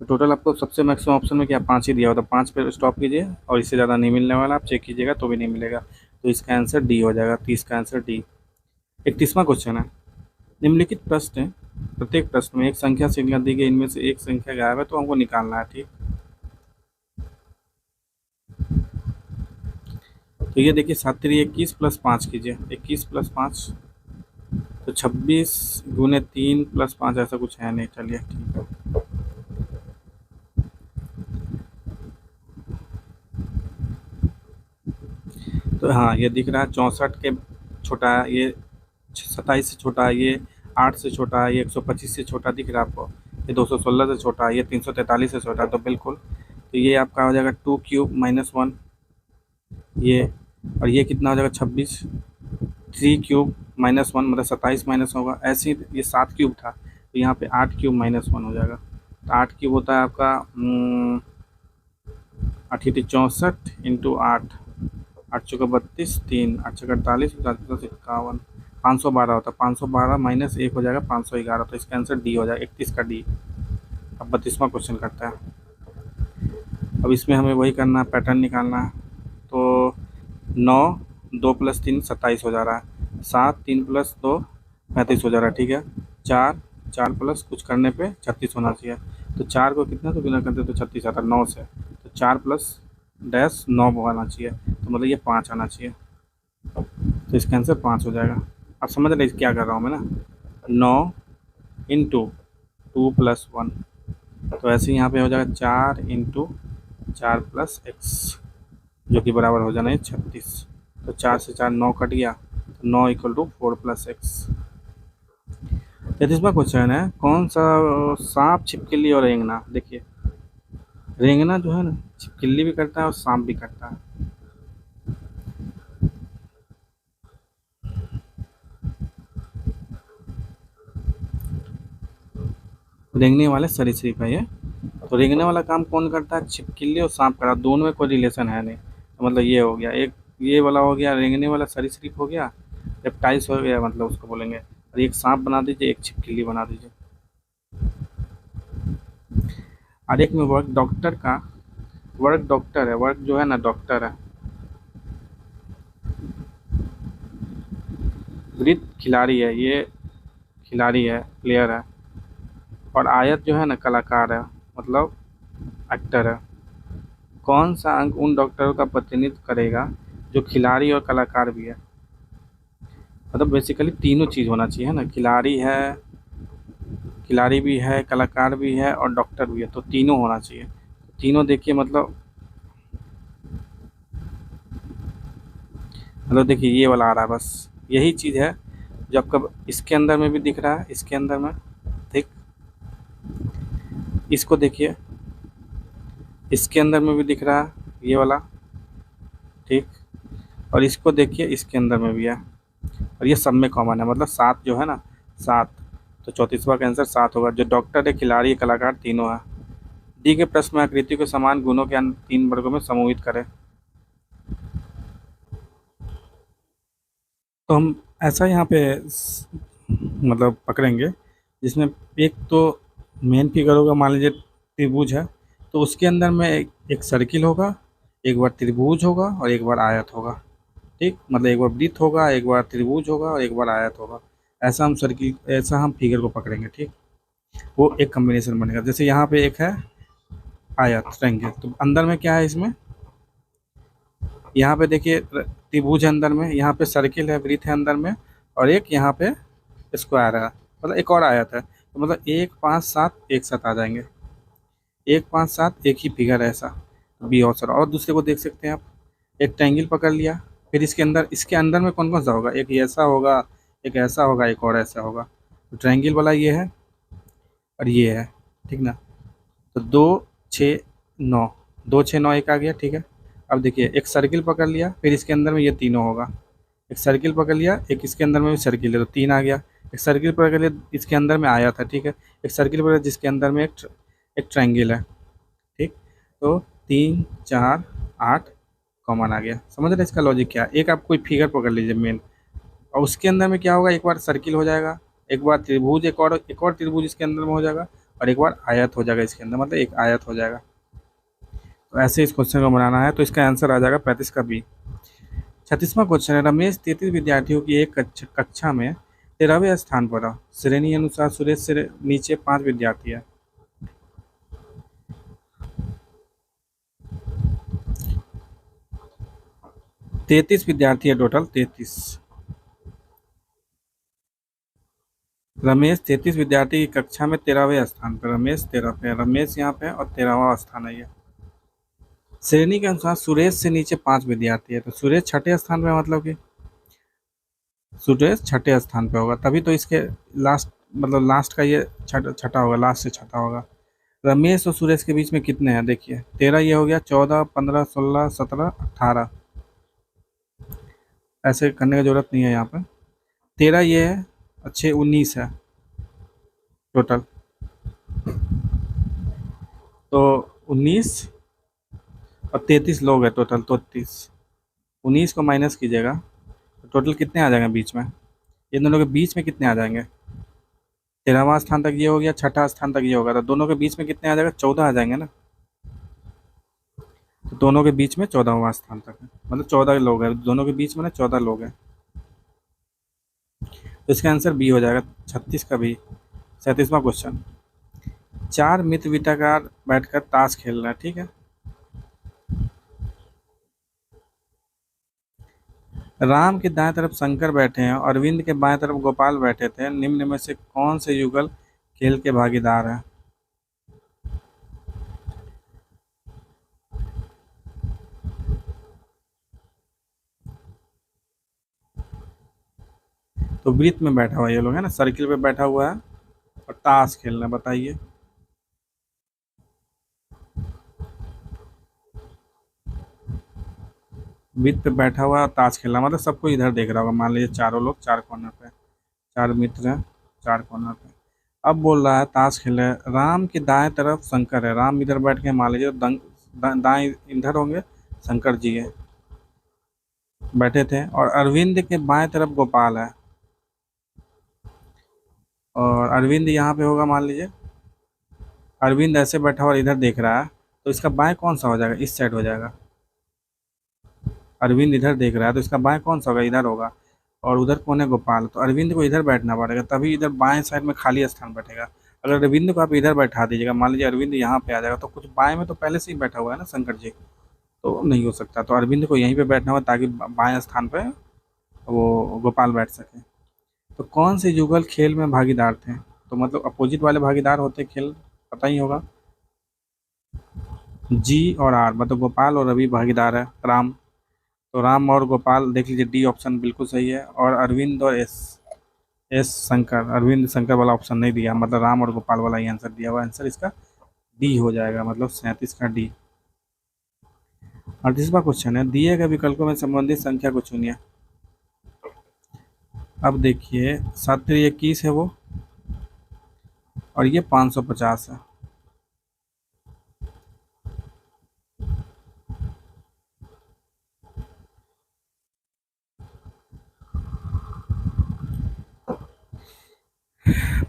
तो टोटल आपको सबसे मैक्सिमम ऑप्शन में क्या 5 ही दिया होता है, 5 पे स्टॉप कीजिए और इससे ज़्यादा नहीं मिलने वाला, आप चेक कीजिएगा तो भी नहीं मिलेगा। तो इसका आंसर डी हो जाएगा, 30 का आंसर डी। 31वां क्वेश्चन है, निम्नलिखित प्रश्न है, प्रत्येक प्रश्न में एक संख्या श्रृंखला दी गई, इनमें से एक संख्या गायब है तो हमको निकालना है, ठीक। तो ये देखिए 7×3 = 21 प्लस 5 कीजिए, 21 प्लस 5 तो 26 × 3 + 5 ऐसा कुछ है नहीं, चलिए ठीक है। तो हाँ ये दिख रहा है 64 के छोटा है, ये 27 से छोटा है, ये 8 से छोटा है, ये 125 से छोटा दिख रहा है आपको, ये 216 से छोटा है, ये 343 से छोटा है, तो बिल्कुल तो ये आपका हो जाएगा 2³ - 1, ये और ये कितना हो जाएगा 26, 3³ - 1 मतलब 27 माइनस होगा, ऐसे ही ये 7³ था तो यहाँ पे 8³ - 1 हो जाएगा। तो 8³ होता है आपका 8×8 = 64 × 8, 8×4 = 32, 3 8×4 = 48, 51, 512 होता है, 512 माइनस 1 हो जाएगा 511, तो इसका आंसर डी हो जाएगा, 31 का डी। अब 32वां क्वेश्चन करता है। अब इसमें हमें वही करना है, पैटर्न निकालना है। तो 9 2 + 3 27 हो जा रहा है, 7 3 + 2 35 हो जा रहा है, ठीक है। 4 4 प्लस कुछ करने पे 36 होना चाहिए, तो 4 को कितना तो गुना करते तो 36 आता है 9 से, तो 4 + डैश 9 आना चाहिए, तो मतलब ये 5 आना चाहिए, तो इसका आंसर 5 हो जाएगा। आप समझ रहे क्या कर रहा हूँ मैं ना, 9 × 2 + 1, तो ऐसे यहाँ पे हो जाएगा 4 × 4 + x जो कि बराबर हो जाना है 36, तो 4 से 4 9 कट गया, तो 9 = 4 + x। 33वां क्वेश्चन है, कौन सा सांप, छिपकली और रेंगना, देखिए रेंगना जो है ना छिपकली भी करता है और सांप भी करता है। रेंगने वाले सरीसृप है ये, तो रेंगने वाला काम कौन करता है, छिपकली और सांप करता है, दोनों में कोई रिलेशन है नहीं, तो मतलब ये हो गया एक, ये वाला हो गया रेंगने वाला सरीसृप हो गया, रेप्टाइल्स हो गया मतलब उसको बोलेंगे, और एक सांप बना दीजिए एक छिपकली बना दीजिए। और एक में वर्क डॉक्टर का, वर्क डॉक्टर है, वर्क जो है ना डॉक्टर है, वृत्त खिलाड़ी है, ये खिलाड़ी है प्लेयर है, और आयत जो है ना कलाकार है मतलब एक्टर है। कौन सा अंक उन डॉक्टरों का प्रतिनिधित्व करेगा जो खिलाड़ी और कलाकार भी है, मतलब बेसिकली तीनों चीज़ होना चाहिए है ना, खिलाड़ी है, खिलाड़ी भी है, कलाकार भी है और डॉक्टर भी है, तो तीनों होना चाहिए। तीनों देखिए मतलब देखिए ये वाला आ रहा है, बस यही चीज़ है जो आपका इसके अंदर में भी दिख रहा है, इसके अंदर में ठीक, इसको देखिए इसके अंदर में भी दिख रहा है ये वाला, ठीक, और इसको देखिए इसके अंदर में भी है, और ये सब में कॉमन है, मतलब 7 जो है ना 7, तो 34वां का आंसर 7 होगा, जो डॉक्टर है, खिलाड़ी है, कलाकार तीनों है। दी गए प्रश्न में आकृति को समान गुणों के 3 वर्गों में समूहित करें। तो हम ऐसा यहाँ पे मतलब पकड़ेंगे, जिसमें एक तो मेन फिगर होगा, मान लीजिए त्रिभुज है, तो उसके अंदर में एक सर्किल होगा, एक बार त्रिभुज होगा और एक बार आयत होगा, ठीक, मतलब एक बार वृत्त होगा, एक बार त्रिभुज होगा और एक बार आयत होगा, ऐसा हम सर्किल, ऐसा हम फिगर को पकड़ेंगे, ठीक। वो एक कॉम्बिनेशन बनेगा, जैसे यहाँ पे एक है आयत ट्रायंगल, तो अंदर में क्या है इसमें, यहाँ पे देखिए त्रिभुज है अंदर में, यहाँ पे सर्किल है, वृत्त है अंदर में, और एक यहाँ पे स्क्वायर है, मतलब एक और आयत है, तो मतलब 1 5 7 एक साथ आ जाएंगे, 1 5 7 एक ही फिगर है ऐसा, बी ऑप्शन। और दूसरे को देख सकते हैं आप, एक ट्रायंगल पकड़ लिया, फिर इसके अंदर में कौन कौन सा होगा, एक ऐसा होगा, एक ऐसा होगा, एक और ऐसा होगा, तो ट्रायंगल वाला ये है और ये है, ठीक ना। तो 2 6 9, 2 6 9 एक आ गया, ठीक है। अब देखिए एक सर्किल पकड़ लिया, फिर इसके अंदर में ये तीनों होगा, एक सर्किल पकड़ लिया, एक इसके अंदर में भी सर्किल है, तो 3 आ गया, एक सर्किल पकड़ लिया, इसके अंदर में आया था, ठीक है, एक सर्किल पकड़ जिसके अंदर में एक ट्रायंगल है, ठीक, तो 3 4 8 कॉमन आ गया। समझ रहे इसका लॉजिक क्या है, एक आप कोई फिगर पकड़ लीजिए मेन, और उसके अंदर में क्या होगा, एक बार सर्किल हो जाएगा, एक बार त्रिभुज, एक और त्रिभुज इसके अंदर में हो जाएगा, और एक बार आयत हो जाएगा इसके अंदर, मतलब एक आयत हो जाएगा। तो ऐसे इस क्वेश्चन को बनाना है। तो इसका आंसर आ जाएगा 35 का बी। 36वां क्वेश्चन है, रमेश 33 विद्यार्थियों की एक कक्षा में 13वें स्थान पर है। श्रेणी अनुसार सुरेश से नीचे 5 विद्यार्थी है। 33 विद्यार्थी है टोटल, 33। रमेश 33 विद्यार्थी की कक्षा में 13वें स्थान पर, रमेश 13 पे है, रमेश यहाँ पे है और 13वां स्थान है ये। श्रेणी के अनुसार सुरेश से नीचे 5 विद्यार्थी है, तो सुरेश छठे स्थान पे, मतलब कि सुरेश छठे स्थान पे होगा, तभी तो इसके लास्ट, मतलब लास्ट का ये छठा होगा, लास्ट से छठा होगा। रमेश और सुरेश के बीच में कितने हैं, देखिए 13 ये हो गया, 14, 15, 16, 17, 18। ऐसे करने की जरूरत नहीं है यहाँ पर। 13 ये है, अच्छे 19 है टोटल। तो 19 और 33 लोग हैं टोटल, तो 30। 19 को माइनस कीजिएगा तो टोटल कितने आ जाएंगे बीच में, ये दोनों के बीच में कितने आ जाएंगे। 13वां स्थान तक ये हो गया, छठा स्थान तक ये होगा, तो दोनों के बीच में कितने आ जाएगा, 14 आ जाएंगे ना। तो दोनों के बीच में 14वां स्थान तक है, मतलब 14 लोग हैं दोनों के बीच में ना, 14 लोग हैं। तो इसका आंसर बी हो जाएगा, 36 का बी। 37वां क्वेश्चन, 4 मित्र वृत्ताकार बैठकर ताश खेल रहे हैं, ठीक है। राम के दाएं तरफ शंकर बैठे हैं और अरविंद के बाएं तरफ गोपाल बैठे थे। निम्न में से कौन से युगल खेल के भागीदार हैं। तो वृत्त में बैठा हुआ ये लोग है ना, सर्किल पे बैठा हुआ है और ताश खेल रहे हैं, बताइए। वृत्त पे बैठा हुआ है और ताश खेल रहा है, मतलब सबको इधर देख रहा होगा। मान लीजिए चारों लोग 4 कोने पे, 4 मित्र हैं 4 कोने पे। अब बोल रहा है ताश खेल रहे हैं, राम के दाएं तरफ शंकर है, राम इधर बैठ के, मान लीजिए दाएं इधर होंगे, शंकर जी है बैठे थे, और अरविंद के बाएं तरफ गोपाल है, और अरविंद यहाँ पे होगा, मान लीजिए अरविंद ऐसे बैठा हुआ और इधर देख रहा है, तो इसका बाएं कौन सा हो जाएगा, इस साइड हो जाएगा। अरविंद इधर देख रहा है तो इसका बाएं कौन सा होगा, इधर होगा, और उधर कौन है, गोपाल। तो अरविंद को इधर बैठना पड़ेगा, तभी इधर बाएं साइड में खाली स्थान बैठेगा। अगर अरविंद को आप इधर बैठा दीजिएगा, मान लीजिए अरविंद यहाँ पे आ जाएगा, तो कुछ बाएं में तो पहले से ही बैठा हुआ है ना शंकर जी, तो नहीं हो सकता। तो अरविंद को यहीं पे बैठना हुआ ताकि बाएं स्थान पे वो गोपाल बैठ सके। तो कौन से युगल खेल में भागीदार थे, तो मतलब अपोजिट वाले भागीदार होते खेल, पता ही होगा। जी और आर, मतलब गोपाल और रवि भागीदार है, राम। तो राम और गोपाल देख लीजिए, डी ऑप्शन बिल्कुल सही है। और अरविंद और एस, एस शंकर, अरविंद शंकर वाला ऑप्शन नहीं दिया, मतलब राम और गोपाल वाला ही आंसर दिया हुआ। आंसर इसका डी हो जाएगा, मतलब 37 का डी। 38वां क्वेश्चन है, दिए गए विकल्पों में संबंधित संख्या को चुनिए। अब देखिए 7 3 21 है वो, और ये 550 है।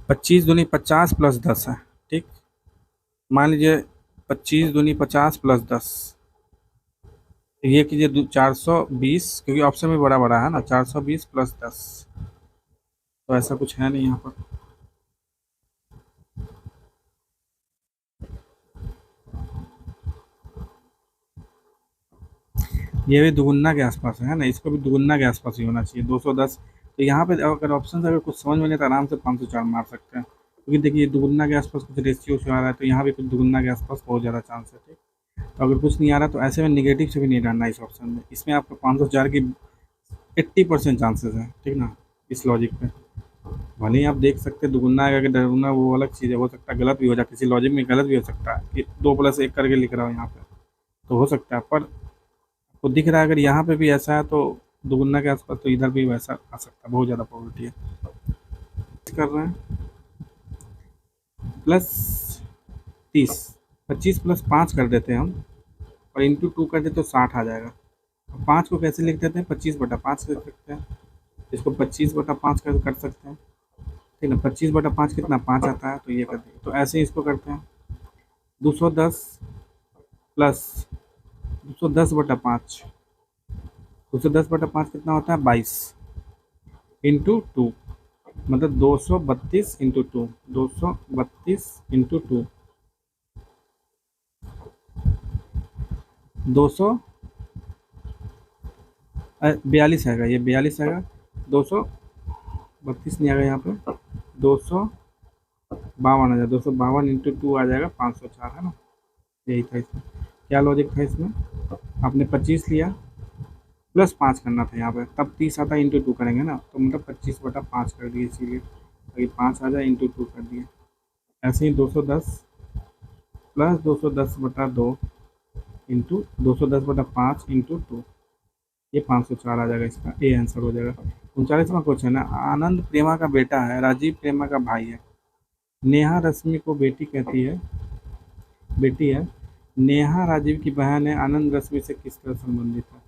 पच्चीस दूनी 50 प्लस 10 है, ठीक। मान लीजिए 25 दूनी 50 प्लस 10, ये कीजिए 420, क्योंकि ऑप्शन में बड़ा बड़ा है ना, 420 प्लस 10। तो ऐसा कुछ है नहीं यहाँ पर। ये भी दुगुना के आसपास है ना, इसको भी दुगुना के आसपास ही होना चाहिए, 210। तो यहाँ पे अगर ऑप्शन अगर कुछ समझ में नहीं तो आराम से 504 मार सकते हैं, क्योंकि देखिए दुगुना के आसपास कुछ रेशियो से आ रहा है, तो यहाँ भी कुछ दुगुना के आसपास बहुत ज़्यादा चांस है, ठीक। तो अगर कुछ नहीं आ रहा तो ऐसे में निगेटिव से भी नहीं डालना इस ऑप्शन में, इसमें आपको 504 की 80% चांसेस है, ठीक ना, इस लॉजिक पे। भले ही आप देख सकते हैं दुगुना आएगा कि डरगुना, वो अलग चीज़ है, हो सकता है गलत भी हो जाए, किसी लॉजिक में गलत भी हो सकता है कि 2+1 करके लिख रहा हूँ यहाँ पे, तो हो सकता है। पर तो दिख रहा है अगर यहाँ पे भी ऐसा है तो दुगुना के आसपास, तो इधर भी वैसा आ सकता है, बहुत ज़्यादा प्रोबेबिलिटी है। कर रहे हैं प्लस 30, 25 प्लस 5 कर देते हैं हम, और इंटू 2 कर देते तो 60 आ जाएगा। 5 को कैसे लिख देते हैं, 25/5 लिख सकते हैं, इसको 25/5 कर सकते हैं, ठीक है। 25/5 कितना 5 आता है, तो ये कर दिए। तो ऐसे ही इसको करते हैं। 210 प्लस 210/5, 210/5 कितना होता है 22 इंटू टू, मतलब 232 इंटू 2, 232 इंटू 2, 242 आएगा, ये 42 आएगा। 232 नहीं आएगा यहाँ पे, 252 आ जाएगा, 252 इंटू 2 आ जाएगा 504, है ना। यही था इसमें, क्या लॉजिक था इसमें, आपने 25 लिया प्लस 5 करना था यहाँ पे, तब 30 आता है, इंटू 2 करेंगे ना, तो मतलब 25/5 कर दिए, इसीलिए ताकि 5 आ जाए, इंटू 2 कर दिए। ऐसे ही 210 प्लस 210/2 इंटू 210/5 इंटू 2, ये 504 आ जाएगा, इसका ए आंसर हो जाएगा। 39वां क्वेश्चन है, आनंद प्रेमा का बेटा है, राजीव प्रेमा का भाई है, नेहा रश्मि को बेटी है, नेहा राजीव की बहन है, आनंद रश्मि से किस तरह संबंधित है।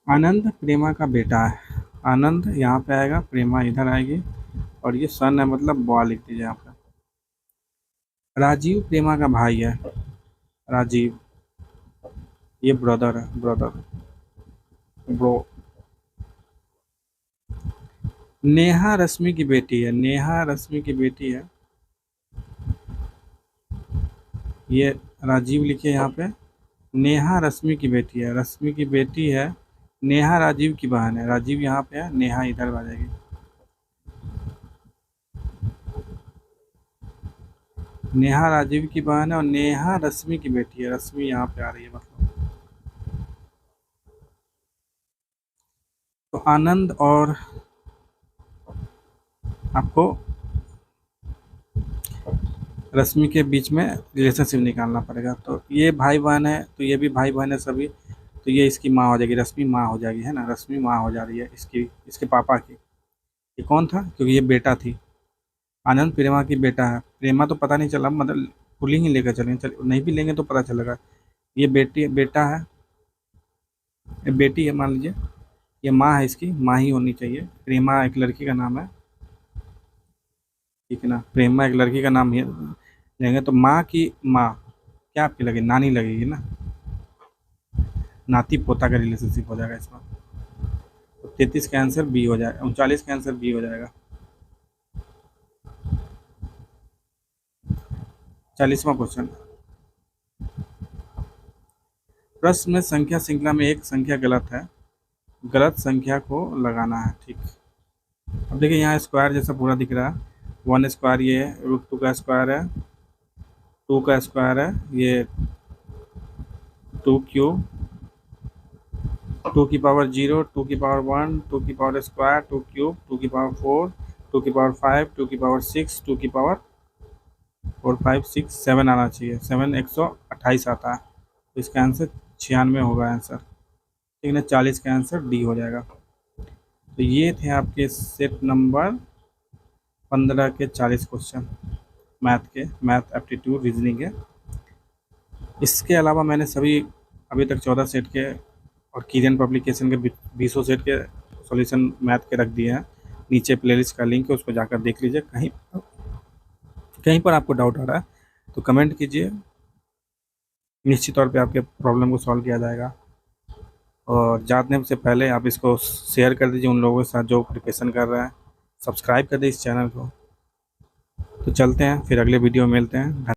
आनंद प्रेमा का बेटा है, आनंद यहाँ पे आएगा, प्रेमा इधर आएगी, और ये सन है, मतलब बॉय लिख दीजिए यहाँ पे। राजीव प्रेमा का भाई है, राजीव, ये ब्रदर है, ब्रो। नेहा रश्मि की बेटी है, नेहा रश्मि की बेटी है, ये राजीव लिखिए यहाँ पे, नेहा रश्मि की बेटी है, रश्मि की बेटी है, नेहा राजीव की बहन है, राजीव यहाँ पे है, नेहा इधर आ जाएगी। नेहा राजीव की बहन है और नेहा रश्मि की बेटी है, रश्मि यहाँ पे आ रही है मतलब। तो आनंद और आपको रश्मि के बीच में रिलेशनशिप निकालना पड़ेगा। तो ये भाई बहन है, तो ये भी भाई बहन है सभी, तो ये इसकी माँ हो जाएगी, रश्मि माँ हो जाएगी, है ना, रश्मि माँ हो जा रही है इसकी, इसके पापा की। ये कौन था, क्योंकि ये बेटा थी, आनंद प्रेमा की बेटा है, प्रेमा तो पता नहीं चला, मतलब पुलिंग ही लेकर चलेंगे, चल नहीं भी लेंगे तो पता चलेगा। ये बेटा है, ये बेटी है मान लीजिए, ये माँ है, इसकी माँ ही होनी चाहिए, प्रेमा एक लड़की का नाम है, ठीक है ना, प्रेमा एक लड़की का नाम ही लेंगे, तो माँ की माँ क्या आपकी लगेगी, नानी लगेगी ना, नाती पोता का रिलेशनशिप हो जाएगा इसमें। तो 33 का आंसर बी हो जाएगा, 39 का आंसर बी हो जाएगा। 40वां क्वेश्चन, प्रश्न में संख्या श्रृंखला में एक संख्या गलत है, गलत संख्या को लगाना है, ठीक। अब देखिए यहाँ स्क्वायर जैसा पूरा दिख रहा है, 1 स्क्वायर ये √2 का स्क्वायर है, 2 का स्क्वायर है, ये 2 क्यूब, 2 की पावर 0, 2 की पावर 1, 2 की पावर स्क्वायर, 2 क्यूब, 2 की पावर 4, 2 की पावर 5, 2 की पावर 6, 2 की पावर 4, 5, 6, 7 आना चाहिए, 7 128 आता है, तो इसका आंसर 96 होगा आंसर, ठीक है ना। 40 का आंसर डी हो जाएगा। तो ये थे आपके सेट नंबर 15 के 40 क्वेश्चन मैथ एप्टीट्यूड रीजनिंग के। इसके अलावा मैंने सभी अभी तक 14 सेट के और किरियन पब्लिकेशन के 20 सेट के सॉल्यूशन मैथ के रख दिए हैं, नीचे प्लेलिस्ट का लिंक है, उसको जाकर देख लीजिए। कहीं पर आपको डाउट आ रहा है तो कमेंट कीजिए, निश्चित तौर पे आपके प्रॉब्लम को सॉल्व किया जाएगा। और जाने से पहले आप इसको शेयर कर दीजिए उन लोगों के साथ जो प्रिपरेशन कर रहे हैं, सब्सक्राइब कर दीजिए इस चैनल को। तो चलते हैं, फिर अगले वीडियो में मिलते हैं।